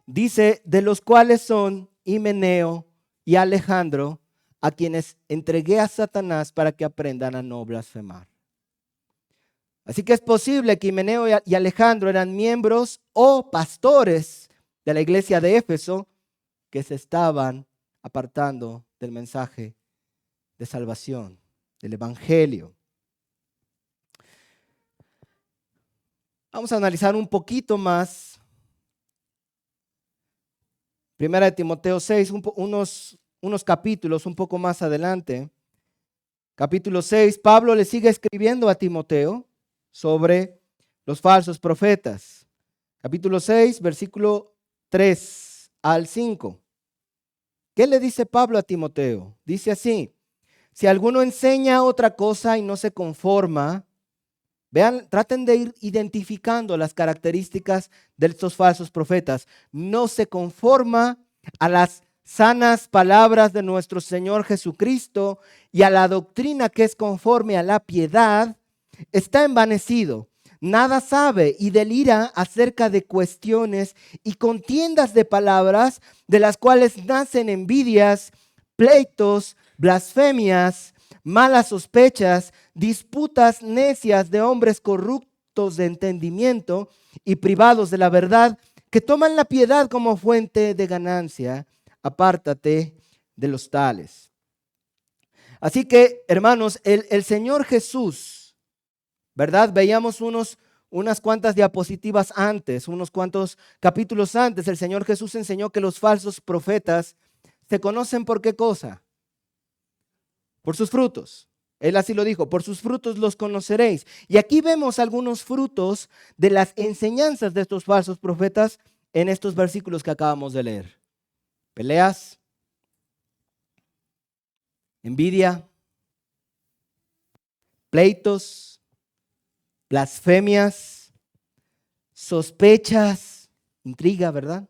Dice, de los cuales son Himeneo y Alejandro, a quienes entregué a Satanás para que aprendan a no blasfemar. Así que es posible que Himeneo y Alejandro eran miembros o pastores de la iglesia de Éfeso que se estaban apartando del mensaje de salvación, del evangelio. Vamos a analizar un poquito más 1 Timoteo 6, unos capítulos un poco más adelante. Capítulo 6, Pablo le sigue escribiendo a Timoteo sobre los falsos profetas. Capítulo 6, versículo 3 al 5. ¿Qué le dice Pablo a Timoteo? Dice así, si alguno enseña otra cosa y no se conforma, vean, traten de ir identificando las características de estos falsos profetas. No se conforma a las sanas palabras de nuestro Señor Jesucristo y a la doctrina que es conforme a la piedad, está envanecido. Nada sabe y delira acerca de cuestiones y contiendas de palabras de las cuales nacen envidias, pleitos, blasfemias, malas sospechas, disputas necias de hombres corruptos de entendimiento y privados de la verdad, que toman la piedad como fuente de ganancia. Apártate de los tales. Así que, hermanos, el Señor Jesús, ¿verdad? Veíamos unas cuantas diapositivas antes, unos cuantos capítulos antes, el Señor Jesús enseñó que los falsos profetas se conocen por qué cosa. Por sus frutos. Él así lo dijo, por sus frutos los conoceréis. Y aquí vemos algunos frutos de las enseñanzas de estos falsos profetas en estos versículos que acabamos de leer. Peleas, envidia, pleitos, blasfemias, sospechas, intriga, ¿verdad?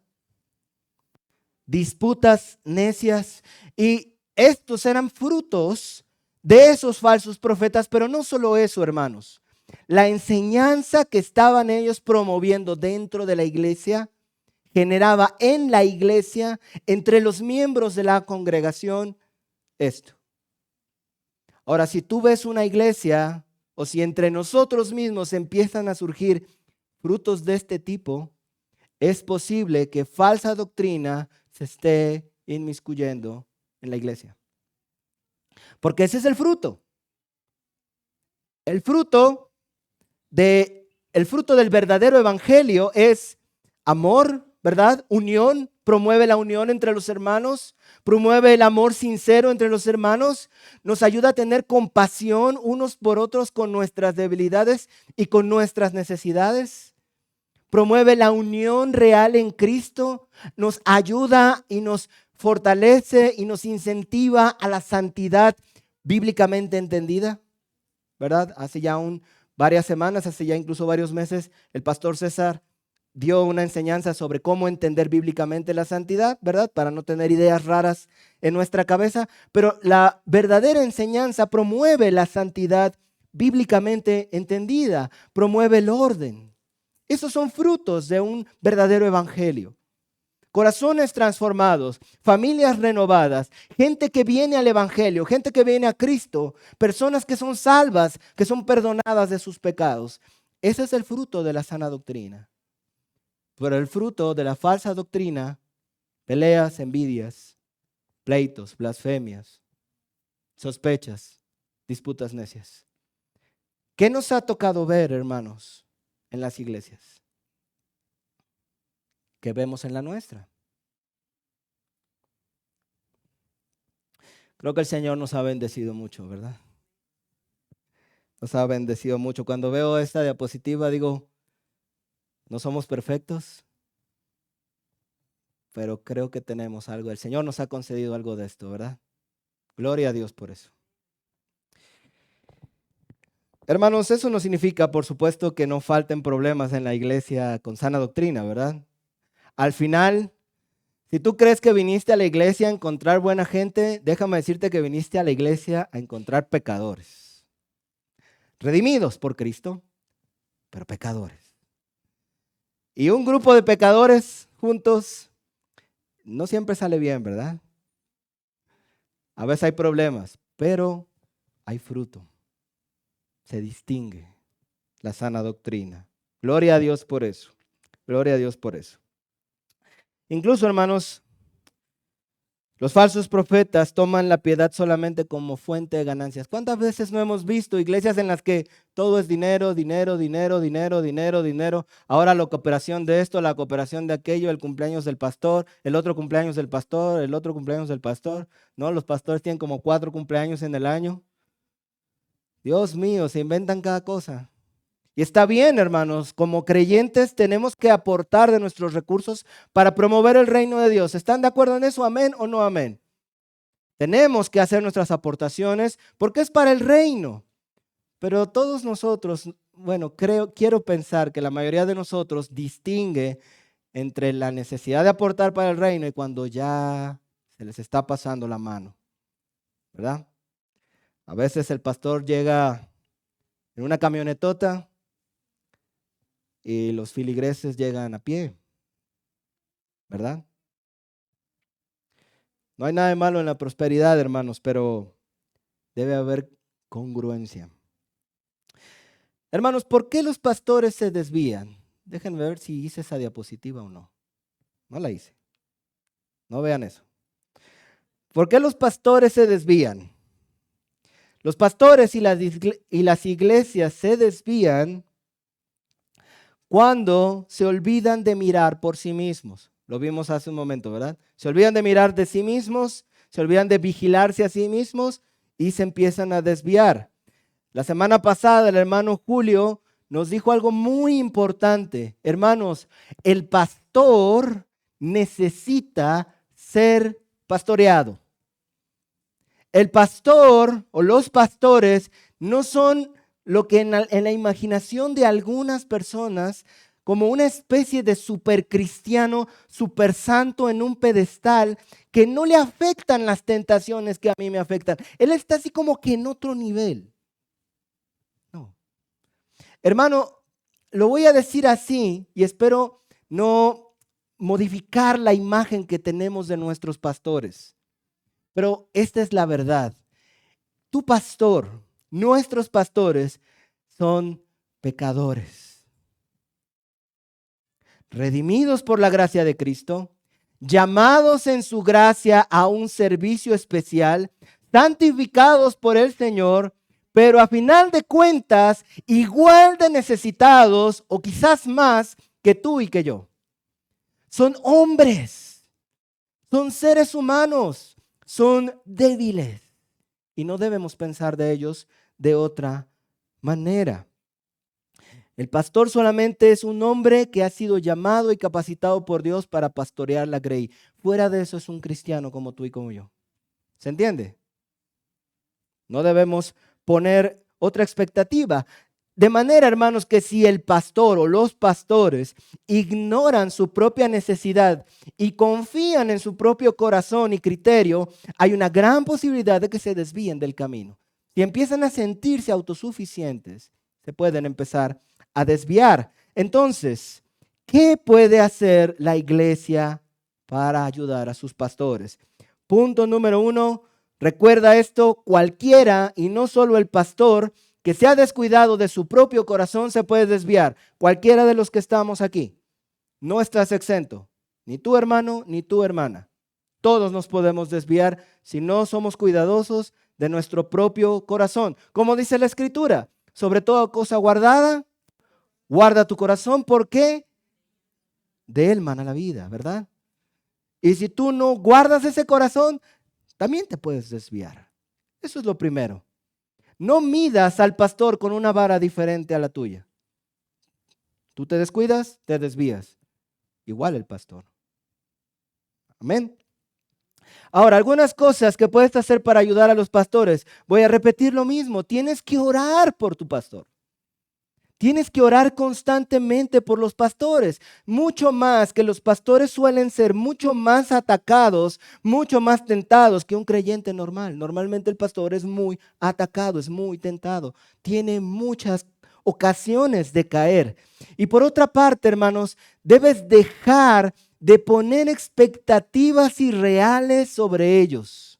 Disputas necias. Y estos eran frutos de esos falsos profetas, pero no solo eso, hermanos. La enseñanza que estaban ellos promoviendo dentro de la iglesia generaba en la iglesia, entre los miembros de la congregación, esto. Ahora, si tú ves una iglesia o si entre nosotros mismos empiezan a surgir frutos de este tipo, es posible que falsa doctrina se esté inmiscuyendo en la iglesia. Porque ese es el fruto. El fruto del verdadero evangelio es amor, ¿verdad? Unión, promueve la unión entre los hermanos, promueve el amor sincero entre los hermanos, nos ayuda a tener compasión unos por otros con nuestras debilidades y con nuestras necesidades. Promueve la unión real en Cristo, nos ayuda y nos fortalece y nos incentiva a la santidad bíblicamente entendida, ¿verdad? Hace ya varias semanas, hace ya incluso varios meses, el pastor César dio una enseñanza sobre cómo entender bíblicamente la santidad, ¿verdad? Para no tener ideas raras en nuestra cabeza, pero la verdadera enseñanza promueve la santidad bíblicamente entendida, promueve el orden. Esos son frutos de un verdadero evangelio. Corazones transformados, familias renovadas, gente que viene al evangelio, gente que viene a Cristo, personas que son salvas, que son perdonadas de sus pecados. Ese es el fruto de la sana doctrina. Pero el fruto de la falsa doctrina, peleas, envidias, pleitos, blasfemias, sospechas, disputas necias. ¿Qué nos ha tocado ver, hermanos, en las iglesias? ¿Qué vemos en la nuestra? Creo que el Señor nos ha bendecido mucho, ¿verdad? Nos ha bendecido mucho. Cuando veo esta diapositiva digo, no somos perfectos, pero creo que tenemos algo. El Señor nos ha concedido algo de esto, ¿verdad? Gloria a Dios por eso. Hermanos, eso no significa, por supuesto, que no falten problemas en la iglesia con sana doctrina, ¿verdad? Al final, si tú crees que viniste a la iglesia a encontrar buena gente, déjame decirte que viniste a la iglesia a encontrar pecadores. Redimidos por Cristo, pero pecadores. Y un grupo de pecadores juntos no siempre sale bien, ¿verdad? A veces hay problemas, pero hay fruto. Se distingue la sana doctrina. Gloria a Dios por eso. Gloria a Dios por eso. Incluso, hermanos, los falsos profetas toman la piedad solamente como fuente de ganancias. ¿Cuántas veces no hemos visto iglesias en las que todo es dinero, dinero, dinero, dinero, dinero, dinero? Ahora la cooperación de esto, la cooperación de aquello, el cumpleaños del pastor, el otro cumpleaños del pastor, el otro cumpleaños del pastor. No, los pastores tienen como 4 cumpleaños en el año. Dios mío, se inventan cada cosa. Y está bien, hermanos, como creyentes tenemos que aportar de nuestros recursos para promover el reino de Dios. ¿Están de acuerdo en eso? ¿Amén o no amén? Tenemos que hacer nuestras aportaciones porque es para el reino. Pero todos nosotros, bueno, quiero pensar que la mayoría de nosotros distingue entre la necesidad de aportar para el reino y cuando ya se les está pasando la mano, ¿verdad? A veces el pastor llega en una camionetota y los filigreses llegan a pie, ¿verdad? No hay nada de malo en la prosperidad, hermanos, pero debe haber congruencia. Hermanos, ¿por qué los pastores se desvían? Déjenme ver si hice esa diapositiva o no. No la hice. No vean eso. ¿Por qué los pastores se desvían? Los pastores y las iglesias se desvían cuando se olvidan de mirar por sí mismos. Lo vimos hace un momento, ¿verdad? Se olvidan de mirar de sí mismos, se olvidan de vigilarse a sí mismos y se empiezan a desviar. La semana pasada el hermano Julio nos dijo algo muy importante. Hermanos, el pastor necesita ser pastoreado. El pastor o los pastores no son lo que en la imaginación de algunas personas como una especie de supercristiano, super santo en un pedestal que no le afectan las tentaciones que a mí me afectan. Él está así como que en otro nivel. No. Hermano, lo voy a decir así y espero no modificar la imagen que tenemos de nuestros pastores. Pero esta es la verdad. Tu pastor, nuestros pastores, son pecadores, redimidos por la gracia de Cristo, llamados en su gracia a un servicio especial, santificados por el Señor, pero a final de cuentas, igual de necesitados o quizás más que tú y que yo. Son hombres, son seres humanos, son débiles. Y no debemos pensar de ellos de otra manera. El pastor solamente es un hombre que ha sido llamado y capacitado por Dios para pastorear la grey. Fuera de eso es un cristiano como tú y como yo. ¿Se entiende? No debemos poner otra expectativa. De manera, hermanos, que si el pastor o los pastores ignoran su propia necesidad y confían en su propio corazón y criterio, hay una gran posibilidad de que se desvíen del camino. Si empiezan a sentirse autosuficientes, se pueden empezar a desviar. Entonces, ¿qué puede hacer la iglesia para ayudar a sus pastores? Punto número 1, recuerda esto, cualquiera y no solo el pastor que se ha descuidado de su propio corazón se puede desviar. Cualquiera de los que estamos aquí, no estás exento, ni tu hermano ni tu hermana. Todos nos podemos desviar si no somos cuidadosos de nuestro propio corazón. Como dice la Escritura, sobre toda cosa guardada, guarda tu corazón porque de él mana la vida, ¿verdad? Y si tú no guardas ese corazón, también te puedes desviar. Eso es lo primero. No midas al pastor con una vara diferente a la tuya. Tú te descuidas, te desvías. Igual el pastor. Amén. Ahora, algunas cosas que puedes hacer para ayudar a los pastores. Voy a repetir lo mismo. Tienes que orar por tu pastor. Tienes que orar constantemente por los pastores, mucho más que los pastores suelen ser mucho más atacados, mucho más tentados que un creyente normal. Normalmente el pastor es muy atacado, es muy tentado, tiene muchas ocasiones de caer. Y por otra parte, hermanos, debes dejar de poner expectativas irreales sobre ellos,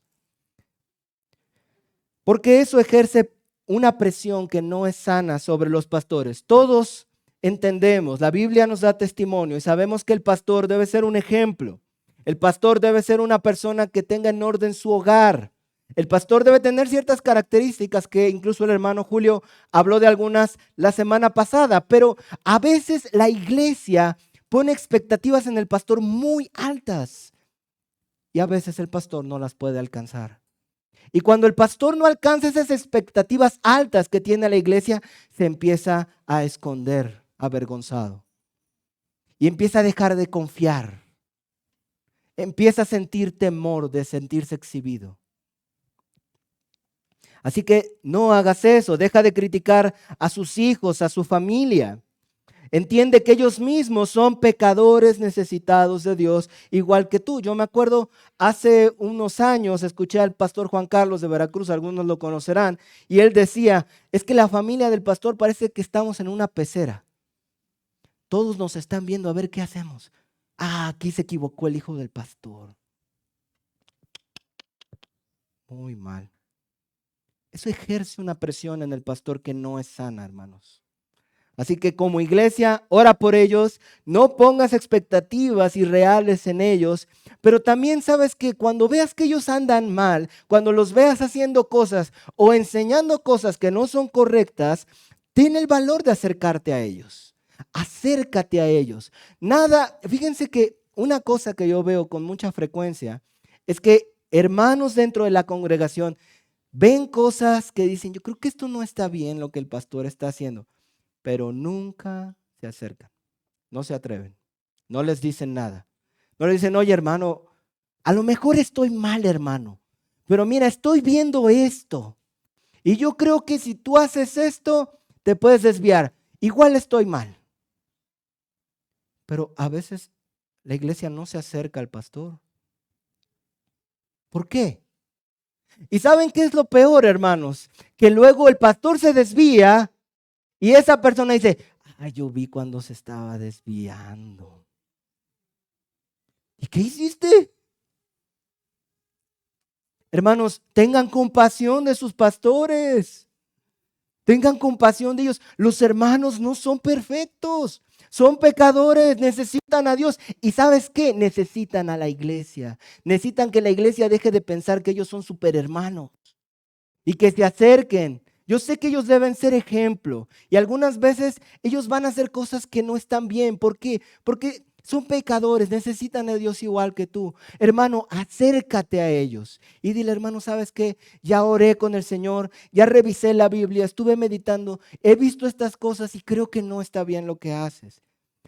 porque eso ejerce una presión que no es sana sobre los pastores. Todos entendemos, la Biblia nos da testimonio y sabemos que el pastor debe ser un ejemplo. El pastor debe ser una persona que tenga en orden su hogar. El pastor debe tener ciertas características que incluso el hermano Julio habló de algunas la semana pasada, pero a veces la iglesia pone expectativas en el pastor muy altas y a veces el pastor no las puede alcanzar. Y cuando el pastor no alcanza esas expectativas altas que tiene la iglesia, se empieza a esconder, avergonzado. Y empieza a dejar de confiar. Empieza a sentir temor de sentirse exhibido. Así que no hagas eso, deja de criticar a sus hijos, a su familia. Entiende que ellos mismos son pecadores necesitados de Dios, igual que tú. Yo me acuerdo hace unos años, escuché al pastor Juan Carlos de Veracruz, algunos lo conocerán, y él decía, es que la familia del pastor parece que estamos en una pecera. Todos nos están viendo a ver qué hacemos. Ah, aquí se equivocó el hijo del pastor. Muy mal. Eso ejerce una presión en el pastor que no es sana, hermanos. Así que como iglesia, ora por ellos, no pongas expectativas irreales en ellos, pero también sabes que cuando veas que ellos andan mal, cuando los veas haciendo cosas o enseñando cosas que no son correctas, ten el valor de acercarte a ellos. Acércate a ellos. Nada, fíjense que una cosa que yo veo con mucha frecuencia es que hermanos dentro de la congregación ven cosas que dicen, yo creo que esto no está bien lo que el pastor está haciendo, pero nunca se acercan, no se atreven, no les dicen nada. No le dicen, oye hermano, a lo mejor estoy mal hermano, pero mira, estoy viendo esto y yo creo que si tú haces esto, te puedes desviar. Igual estoy mal. Pero a veces la iglesia no se acerca al pastor. ¿Por qué? ¿Y saben qué es lo peor, hermanos? Que luego el pastor se desvía y esa persona dice, ay, yo vi cuando se estaba desviando. ¿Y qué hiciste? Hermanos, tengan compasión de sus pastores. Tengan compasión de ellos. Los hermanos no son perfectos. Son pecadores, necesitan a Dios. ¿Y sabes qué? Necesitan a la iglesia. Necesitan que la iglesia deje de pensar que ellos son superhermanos y que se acerquen. Yo sé que ellos deben ser ejemplo y algunas veces ellos van a hacer cosas que no están bien. ¿Por qué? Porque son pecadores, necesitan a Dios igual que tú. Hermano, acércate a ellos y dile, hermano, ¿sabes qué? Ya oré con el Señor, ya revisé la Biblia, estuve meditando, he visto estas cosas y creo que no está bien lo que haces.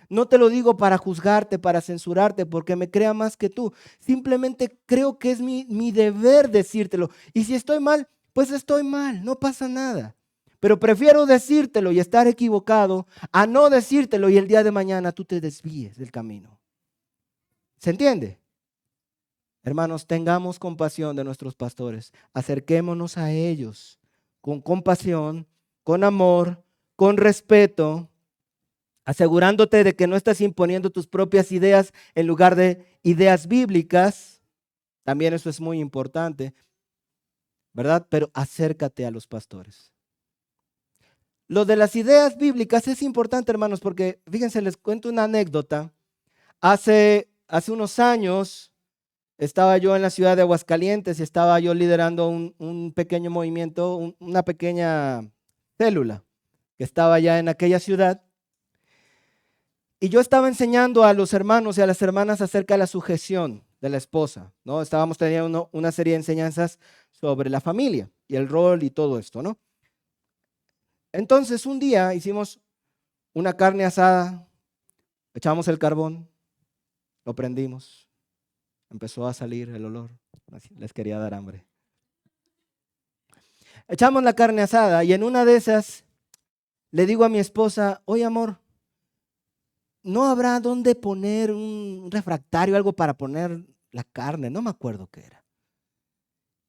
No te lo digo para juzgarte, para censurarte, porque me crea más que tú. Simplemente creo que es mi deber decírtelo. Y si estoy mal, pues estoy mal, no pasa nada. Pero prefiero decírtelo y estar equivocado a no decírtelo y el día de mañana tú te desvíes del camino. ¿Se entiende? Hermanos, tengamos compasión de nuestros pastores. Acerquémonos a ellos con compasión, con amor, con respeto, asegurándote de que no estás imponiendo tus propias ideas en lugar de ideas bíblicas. También eso es muy importante, ¿verdad? Pero acércate a los pastores. Lo de las ideas bíblicas es importante, hermanos, porque fíjense, les cuento una anécdota. Hace unos años estaba yo en la ciudad de Aguascalientes y estaba yo liderando un pequeño movimiento, una pequeña célula que estaba ya en aquella ciudad. Y yo estaba enseñando a los hermanos y a las hermanas acerca de la sujeción de la esposa, ¿no? Estábamos teniendo una serie de enseñanzas sobre la familia y el rol y todo esto, ¿no? Entonces un día hicimos una carne asada, echamos el carbón, lo prendimos, empezó a salir el olor, les quería dar hambre. Echamos la carne asada y en una de esas le digo a mi esposa, oye amor, ¿no habrá dónde poner un refractario, algo para poner la carne? No me acuerdo qué era.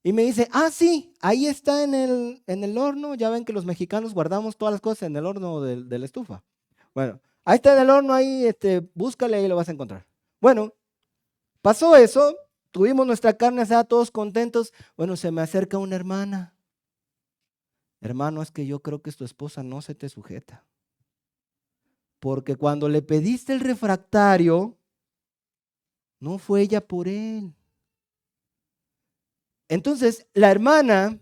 Y me dice, sí, ahí está en el horno. Ya ven que los mexicanos guardamos todas las cosas en el horno de la estufa. Bueno, ahí está en el horno, ahí búscale y lo vas a encontrar. Bueno, pasó eso, tuvimos nuestra carne asada, todos contentos. Bueno, se me acerca una hermana. Hermano, es que yo creo que tu esposa no se te sujeta. Porque cuando le pediste el refractario, no fue ella por él. Entonces, la hermana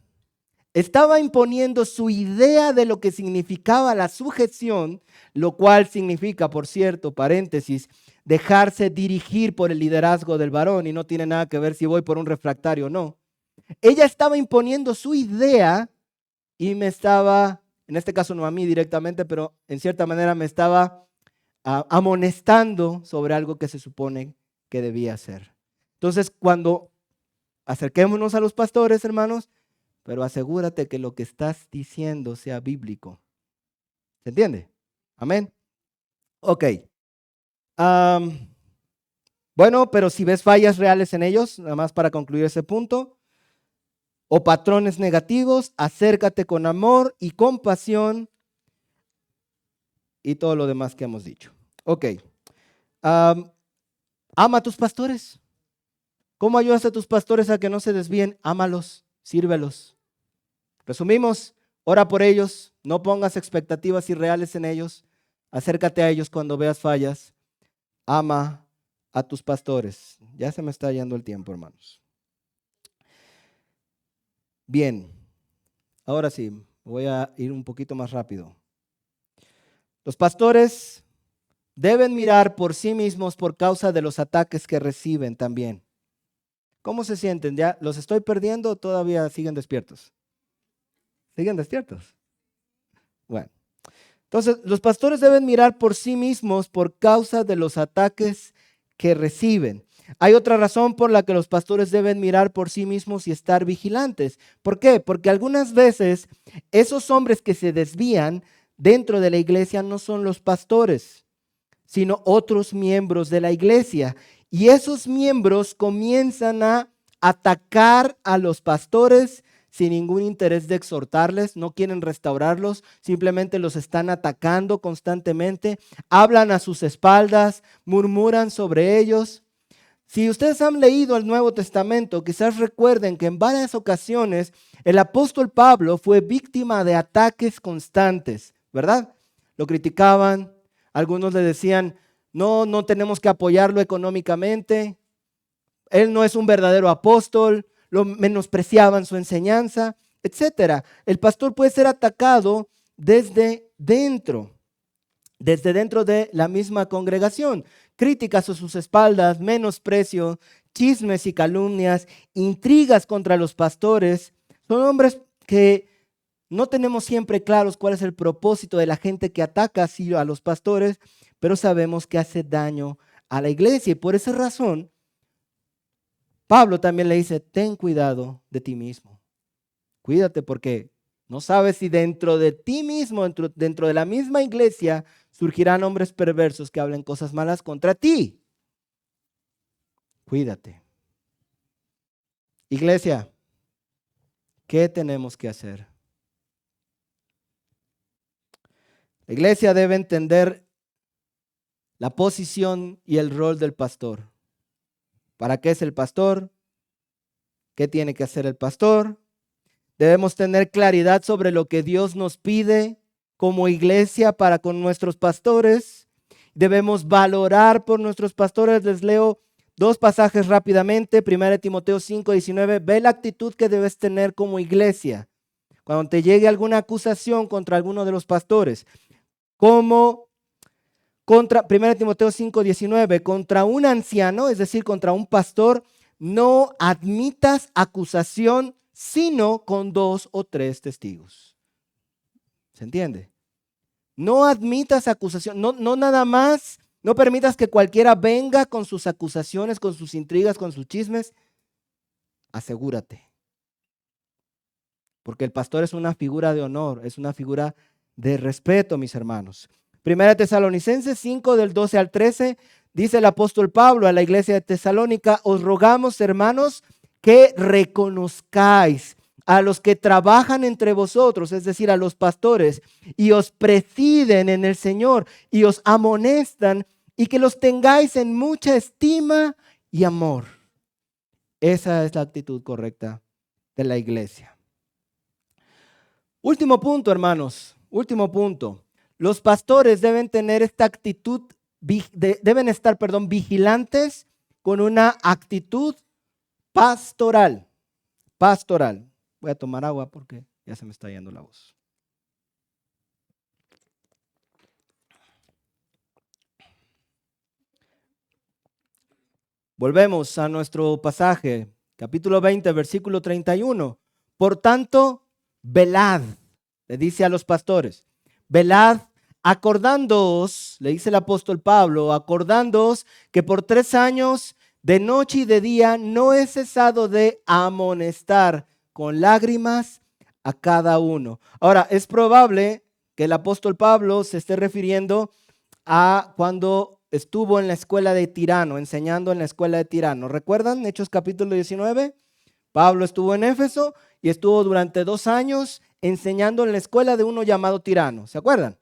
estaba imponiendo su idea de lo que significaba la sujeción, lo cual significa, por cierto, paréntesis, dejarse dirigir por el liderazgo del varón y no tiene nada que ver si voy por un refractario o no. Ella estaba imponiendo su idea y me estaba, en este caso no a mí directamente, pero en cierta manera me estaba amonestando sobre algo que se supone que debía hacer. Entonces, cuando acerquémonos a los pastores, hermanos, pero asegúrate que lo que estás diciendo sea bíblico. ¿Se entiende? Amén. Ok. Bueno, pero si ves fallas reales en ellos, nada más para concluir ese punto, o patrones negativos, acércate con amor y compasión y todo lo demás que hemos dicho. Ok. Ama a tus pastores. ¿Cómo ayudas a tus pastores a que no se desvíen? Ámalos, sírvelos. Resumimos, ora por ellos, no pongas expectativas irreales en ellos, Acércate a ellos cuando veas fallas. Ama a tus pastores. Ya se me está yendo el tiempo, hermanos. Bien, ahora sí, voy a ir un poquito más rápido. Los pastores deben mirar por sí mismos por causa de los ataques que reciben también. ¿Cómo se sienten? ¿Ya los estoy perdiendo o todavía siguen despiertos? ¿Siguen despiertos? Bueno, entonces los pastores deben mirar por sí mismos por causa de los ataques que reciben. Hay otra razón por la que los pastores deben mirar por sí mismos y estar vigilantes. ¿Por qué? Porque algunas veces esos hombres que se desvían dentro de la iglesia no son los pastores, sino otros miembros de la iglesia. Y esos miembros comienzan a atacar a los pastores sin ningún interés de exhortarles, no quieren restaurarlos, simplemente los están atacando constantemente, hablan a sus espaldas, murmuran sobre ellos. Si ustedes han leído el Nuevo Testamento, quizás recuerden que en varias ocasiones el apóstol Pablo fue víctima de ataques constantes, ¿verdad? Lo criticaban, algunos le decían, no tenemos que apoyarlo económicamente, él no es un verdadero apóstol, lo menospreciaban su enseñanza, etc. El pastor puede ser atacado desde dentro de la misma congregación. Críticas a sus espaldas, menosprecio, chismes y calumnias, intrigas contra los pastores. Son hombres que no tenemos siempre claros cuál es el propósito de la gente que ataca así a los pastores, pero sabemos que hace daño a la iglesia. Y por esa razón, Pablo también le dice, ten cuidado de ti mismo. Cuídate porque no sabes si dentro de ti mismo, dentro de la misma iglesia, surgirán hombres perversos que hablen cosas malas contra ti. Cuídate. Iglesia, ¿qué tenemos que hacer? La iglesia debe entender la posición y el rol del pastor. ¿Para qué es el pastor? ¿Qué tiene que hacer el pastor? Debemos tener claridad sobre lo que Dios nos pide como iglesia para con nuestros pastores. Debemos valorar por nuestros pastores. Les leo dos pasajes rápidamente. 1 Timoteo 5:19. Ve la actitud que debes tener como iglesia cuando te llegue alguna acusación contra alguno de los pastores. Como contra 1 Timoteo 5:19, contra un anciano, es decir, contra un pastor, no admitas acusación sino con 2 o 3 testigos. ¿Se entiende? No admitas acusación, no nada más, no permitas que cualquiera venga con sus acusaciones, con sus intrigas, con sus chismes. Asegúrate. Porque el pastor es una figura de honor, es una figura de respeto, mis hermanos. 1 Tesalonicenses 5, del 12 al 13, dice el apóstol Pablo a la iglesia de Tesalónica, os rogamos, hermanos, que reconozcáis a los que trabajan entre vosotros, es decir, a los pastores, y os presiden en el Señor, y os amonestan, y que los tengáis en mucha estima y amor. Esa es la actitud correcta de la iglesia. Último punto, hermanos, último punto. Los pastores deben tener esta actitud, deben estar, vigilantes con una actitud pastoral. Pastoral. Voy a tomar agua porque ya se me está yendo la voz. Volvemos a nuestro pasaje, capítulo 20, versículo 31. Por tanto, velad, le dice a los pastores, velad, acordándoos, le dice el apóstol Pablo, acordándoos que por 3 años, de noche y de día, no he cesado de amonestar con lágrimas a cada uno. Ahora, es probable que el apóstol Pablo se esté refiriendo a cuando estuvo en la escuela de Tirano, enseñando en la escuela de Tirano. ¿Recuerdan Hechos capítulo 19? Pablo estuvo en Éfeso y estuvo durante 2 años enseñando en la escuela de uno llamado Tirano. ¿Se acuerdan?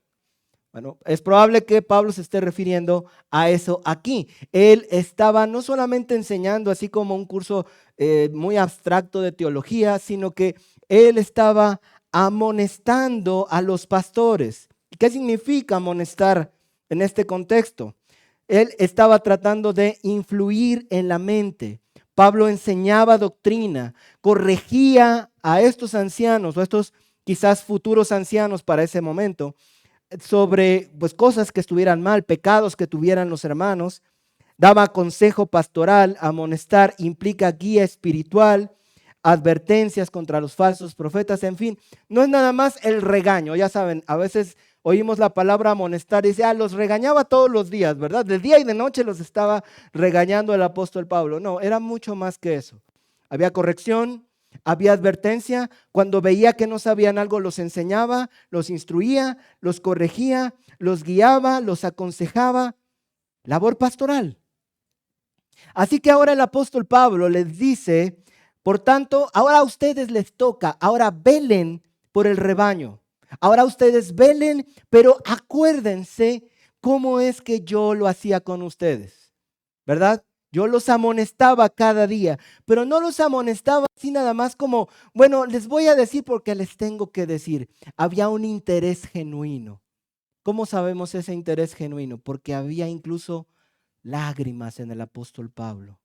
Bueno, es probable que Pablo se esté refiriendo a eso aquí. Él estaba no solamente enseñando así como un curso muy abstracto de teología, sino que él estaba amonestando a los pastores. ¿Qué significa amonestar en este contexto. Él estaba tratando de influir en la mente. Pablo enseñaba doctrina, corregía a estos ancianos o estos quizás futuros ancianos para ese momento sobre pues, cosas que estuvieran mal, pecados que tuvieran los hermanos. Daba consejo pastoral, amonestar implica guía espiritual, advertencias contra los falsos profetas, en fin, no es nada más el regaño. Ya saben, a veces oímos la palabra amonestar y dice, los regañaba todos los días, ¿verdad? De día y de noche los estaba regañando el apóstol Pablo. No, era mucho más que eso. Había corrección, había advertencia. Cuando veía que no sabían algo, los enseñaba, los instruía, los corregía, los guiaba, los aconsejaba. Labor pastoral. Así que ahora el apóstol Pablo les dice, por tanto, ahora a ustedes les toca, ahora velen por el rebaño. Ahora ustedes velen, pero acuérdense cómo es que yo lo hacía con ustedes, ¿verdad? Yo los amonestaba cada día, pero no los amonestaba así nada más como, bueno, les voy a decir porque les tengo que decir. Había un interés genuino. ¿Cómo sabemos ese interés genuino? Porque había incluso lágrimas en el apóstol Pablo.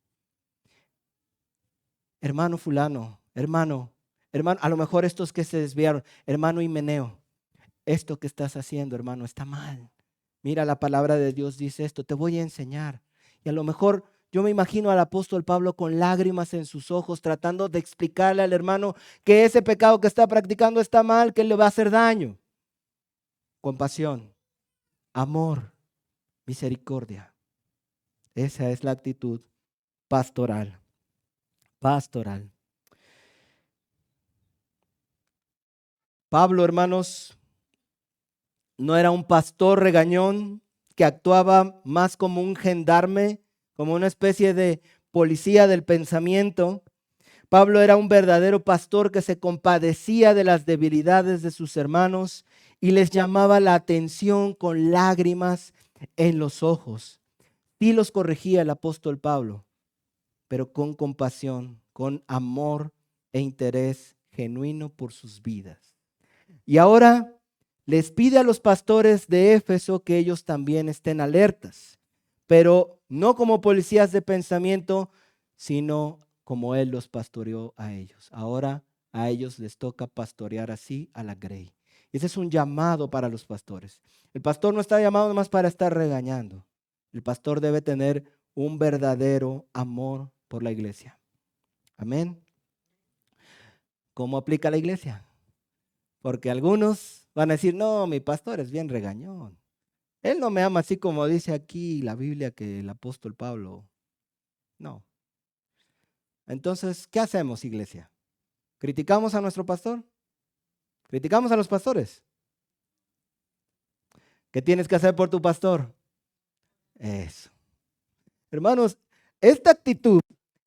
Hermano fulano, hermano, a lo mejor estos que se desviaron, hermano Himeneo, esto que estás haciendo, hermano, está mal. Mira, la palabra de Dios dice esto, te voy a enseñar. Y a lo mejor yo me imagino al apóstol Pablo con lágrimas en sus ojos, tratando de explicarle al hermano que ese pecado que está practicando está mal, que le va a hacer daño. Compasión, amor, misericordia. Esa es la actitud pastoral. Pastoral. Pablo, hermanos, no era un pastor regañón que actuaba más como un gendarme, como una especie de policía del pensamiento. Pablo era un verdadero pastor que se compadecía de las debilidades de sus hermanos y les llamaba la atención con lágrimas en los ojos. Sí los corregía el apóstol Pablo, pero con compasión, con amor e interés genuino por sus vidas. Y ahora les pide a los pastores de Éfeso que ellos también estén alertas, pero no como policías de pensamiento, sino como Él los pastoreó a ellos. Ahora a ellos les toca pastorear así a la grey. Ese es un llamado para los pastores. El pastor no está llamado nomás para estar regañando. El pastor debe tener un verdadero amor por la iglesia. Amén. ¿Cómo aplica la iglesia? Porque algunos van a decir, no, mi pastor es bien regañón. Él no me ama así como dice aquí la Biblia que el apóstol Pablo. No. Entonces, ¿qué hacemos, iglesia? ¿Criticamos a nuestro pastor? ¿Criticamos a los pastores? ¿Qué tienes que hacer por tu pastor? Eso. Hermanos, esta actitud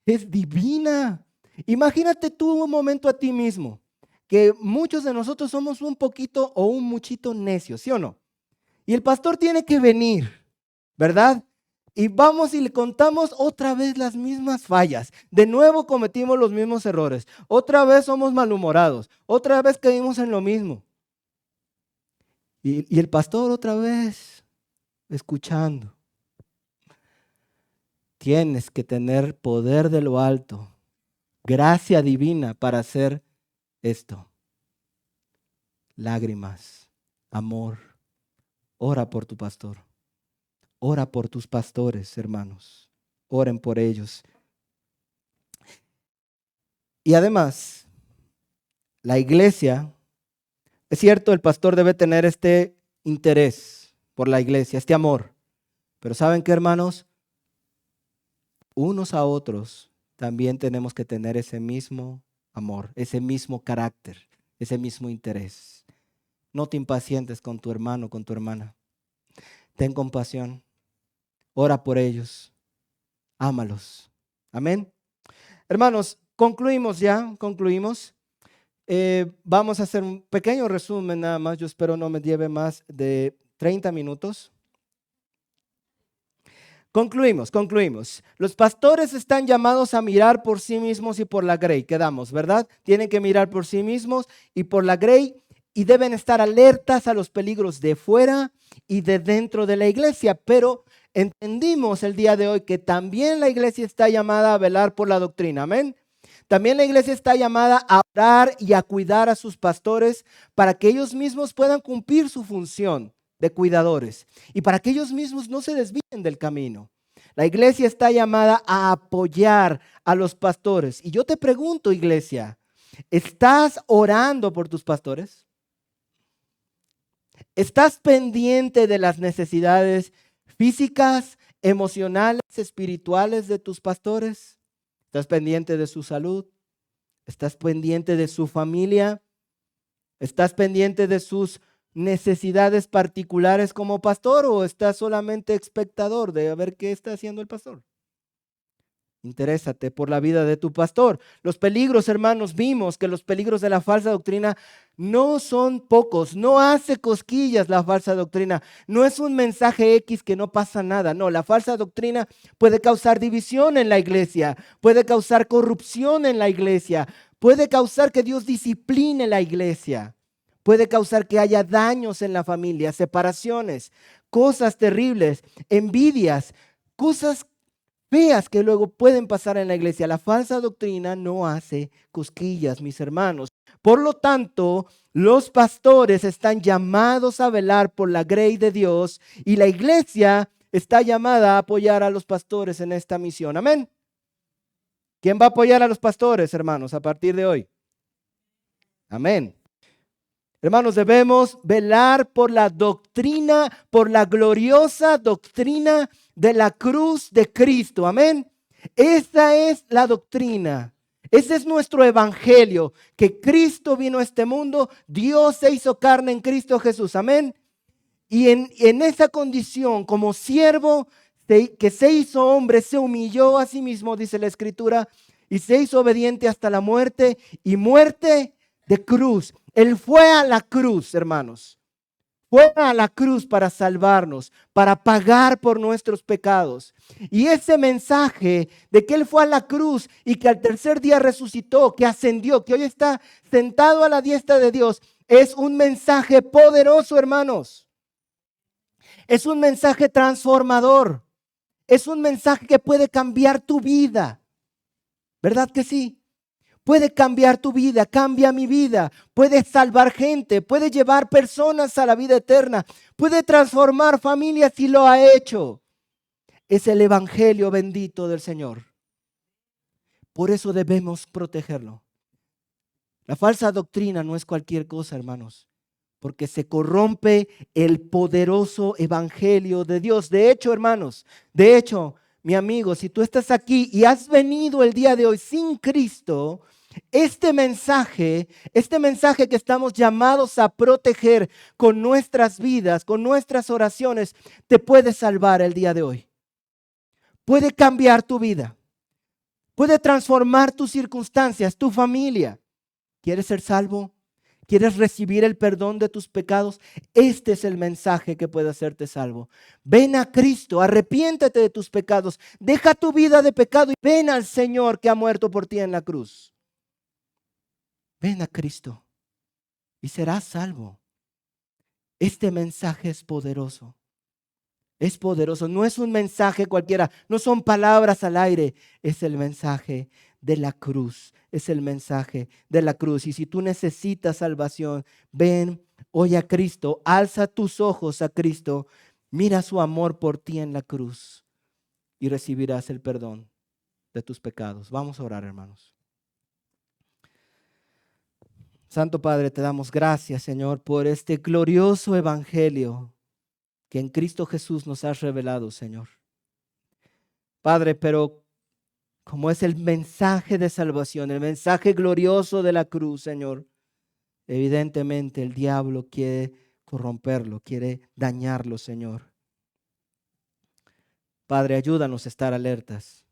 es divina. Imagínate tú un momento a ti mismo, que muchos de nosotros somos un poquito o un muchito necios, ¿sí o no? Y el pastor tiene que venir, ¿verdad? Y vamos y le contamos otra vez las mismas fallas. De nuevo cometimos los mismos errores. Otra vez somos malhumorados. Otra vez caímos en lo mismo. Y el pastor otra vez escuchando. Tienes que tener poder de lo alto, gracia divina para hacer esto. Lágrimas, amor. Ora por tu pastor. Ora por tus pastores, hermanos. Oren por ellos. Y además, la iglesia, es cierto, el pastor debe tener este interés por la iglesia, este amor. Pero ¿saben qué, hermanos? Unos a otros también tenemos que tener ese mismo amor, ese mismo carácter, ese mismo interés. No te impacientes con tu hermano, con tu hermana. Ten compasión. Ora por ellos. Ámalos. Amén. Hermanos, concluimos. Vamos a hacer un pequeño resumen nada más. Yo espero no me lleve más de 30 minutos. Concluimos. Los pastores están llamados a mirar por sí mismos y por la grey. Quedamos, ¿verdad? Tienen que mirar por sí mismos y por la grey y deben estar alertas a los peligros de fuera y de dentro de la iglesia. Pero entendimos el día de hoy que también la iglesia está llamada a velar por la doctrina. Amén. También la iglesia está llamada a orar y a cuidar a sus pastores para que ellos mismos puedan cumplir su función de cuidadores y para que ellos mismos no se desvíen del camino. La iglesia está llamada a apoyar a los pastores. Y yo te pregunto, iglesia, ¿estás orando por tus pastores? ¿Estás pendiente de las necesidades físicas, emocionales, espirituales de tus pastores? ¿Estás pendiente de su salud? ¿Estás pendiente de su familia? ¿Estás pendiente de sus necesidades particulares como pastor o estás solamente espectador de ver qué está haciendo el pastor? Interésate por la vida de tu pastor. Los peligros, hermanos, vimos que los peligros de la falsa doctrina no son pocos. No hace cosquillas la falsa doctrina. No es un mensaje X que no pasa nada. No, la falsa doctrina puede causar división en la iglesia, puede causar corrupción en la iglesia, puede causar que Dios discipline la iglesia, puede causar que haya daños en la familia, separaciones, cosas terribles, envidias, cosas feas que luego pueden pasar en la iglesia. La falsa doctrina no hace cosquillas, mis hermanos. Por lo tanto, los pastores están llamados a velar por la grey de Dios y la iglesia está llamada a apoyar a los pastores en esta misión. Amén. ¿Quién va a apoyar a los pastores, hermanos, a partir de hoy? Amén. Hermanos, debemos velar por la doctrina, por la gloriosa doctrina de la cruz de Cristo. Amén. Esa es la doctrina. Ese es nuestro evangelio, que Cristo vino a este mundo, Dios se hizo carne en Cristo Jesús. Amén. Y en esa condición, como siervo que se hizo hombre, se humilló a sí mismo, dice la Escritura, y se hizo obediente hasta la muerte y muerte de cruz. Él fue a la cruz, hermanos. Fue a la cruz para salvarnos, para pagar por nuestros pecados. Y ese mensaje de que Él fue a la cruz y que al tercer día resucitó, que ascendió, que hoy está sentado a la diestra de Dios, es un mensaje poderoso, hermanos. Es un mensaje transformador. Es un mensaje que puede cambiar tu vida. ¿Verdad que sí? Puede cambiar tu vida, cambia mi vida, puede salvar gente, puede llevar personas a la vida eterna, puede transformar familias y lo ha hecho. Es el evangelio bendito del Señor. Por eso debemos protegerlo. La falsa doctrina no es cualquier cosa, hermanos, porque se corrompe el poderoso evangelio de Dios. De hecho, hermanos, mi amigo, si tú estás aquí y has venido el día de hoy sin Cristo, este mensaje que estamos llamados a proteger con nuestras vidas, con nuestras oraciones, te puede salvar el día de hoy. Puede cambiar tu vida. Puede transformar tus circunstancias, tu familia. ¿Quieres ser salvo? ¿Quieres recibir el perdón de tus pecados? Este es el mensaje que puede hacerte salvo. Ven a Cristo, arrepiéntete de tus pecados, deja tu vida de pecado y ven al Señor que ha muerto por ti en la cruz. Ven a Cristo y serás salvo. Este mensaje es poderoso. Es poderoso. No es un mensaje cualquiera. No son palabras al aire. Es el mensaje de la cruz. Es el mensaje de la cruz. Y si tú necesitas salvación, ven hoy a Cristo. Alza tus ojos a Cristo. Mira su amor por ti en la cruz y recibirás el perdón de tus pecados. Vamos a orar, hermanos. Santo Padre, te damos gracias, Señor, por este glorioso evangelio que en Cristo Jesús nos has revelado, Señor. Padre, pero como es el mensaje de salvación, el mensaje glorioso de la cruz, Señor, evidentemente el diablo quiere corromperlo, quiere dañarlo, Señor. Padre, ayúdanos a estar alertas.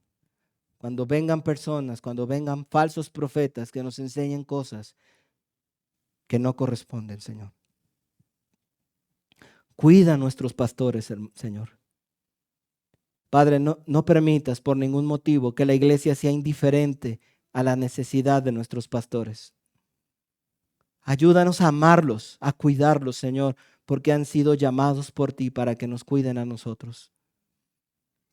Cuando vengan personas, cuando vengan falsos profetas que nos enseñen cosas que no corresponden, Señor. Cuida a nuestros pastores, Señor. Padre, no permitas por ningún motivo que la iglesia sea indiferente a la necesidad de nuestros pastores. Ayúdanos a amarlos, a cuidarlos, Señor, porque han sido llamados por ti para que nos cuiden a nosotros.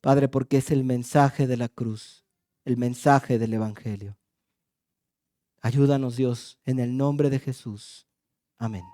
Padre, porque es el mensaje de la cruz, el mensaje del Evangelio. Ayúdanos, Dios, en el nombre de Jesús. Amén.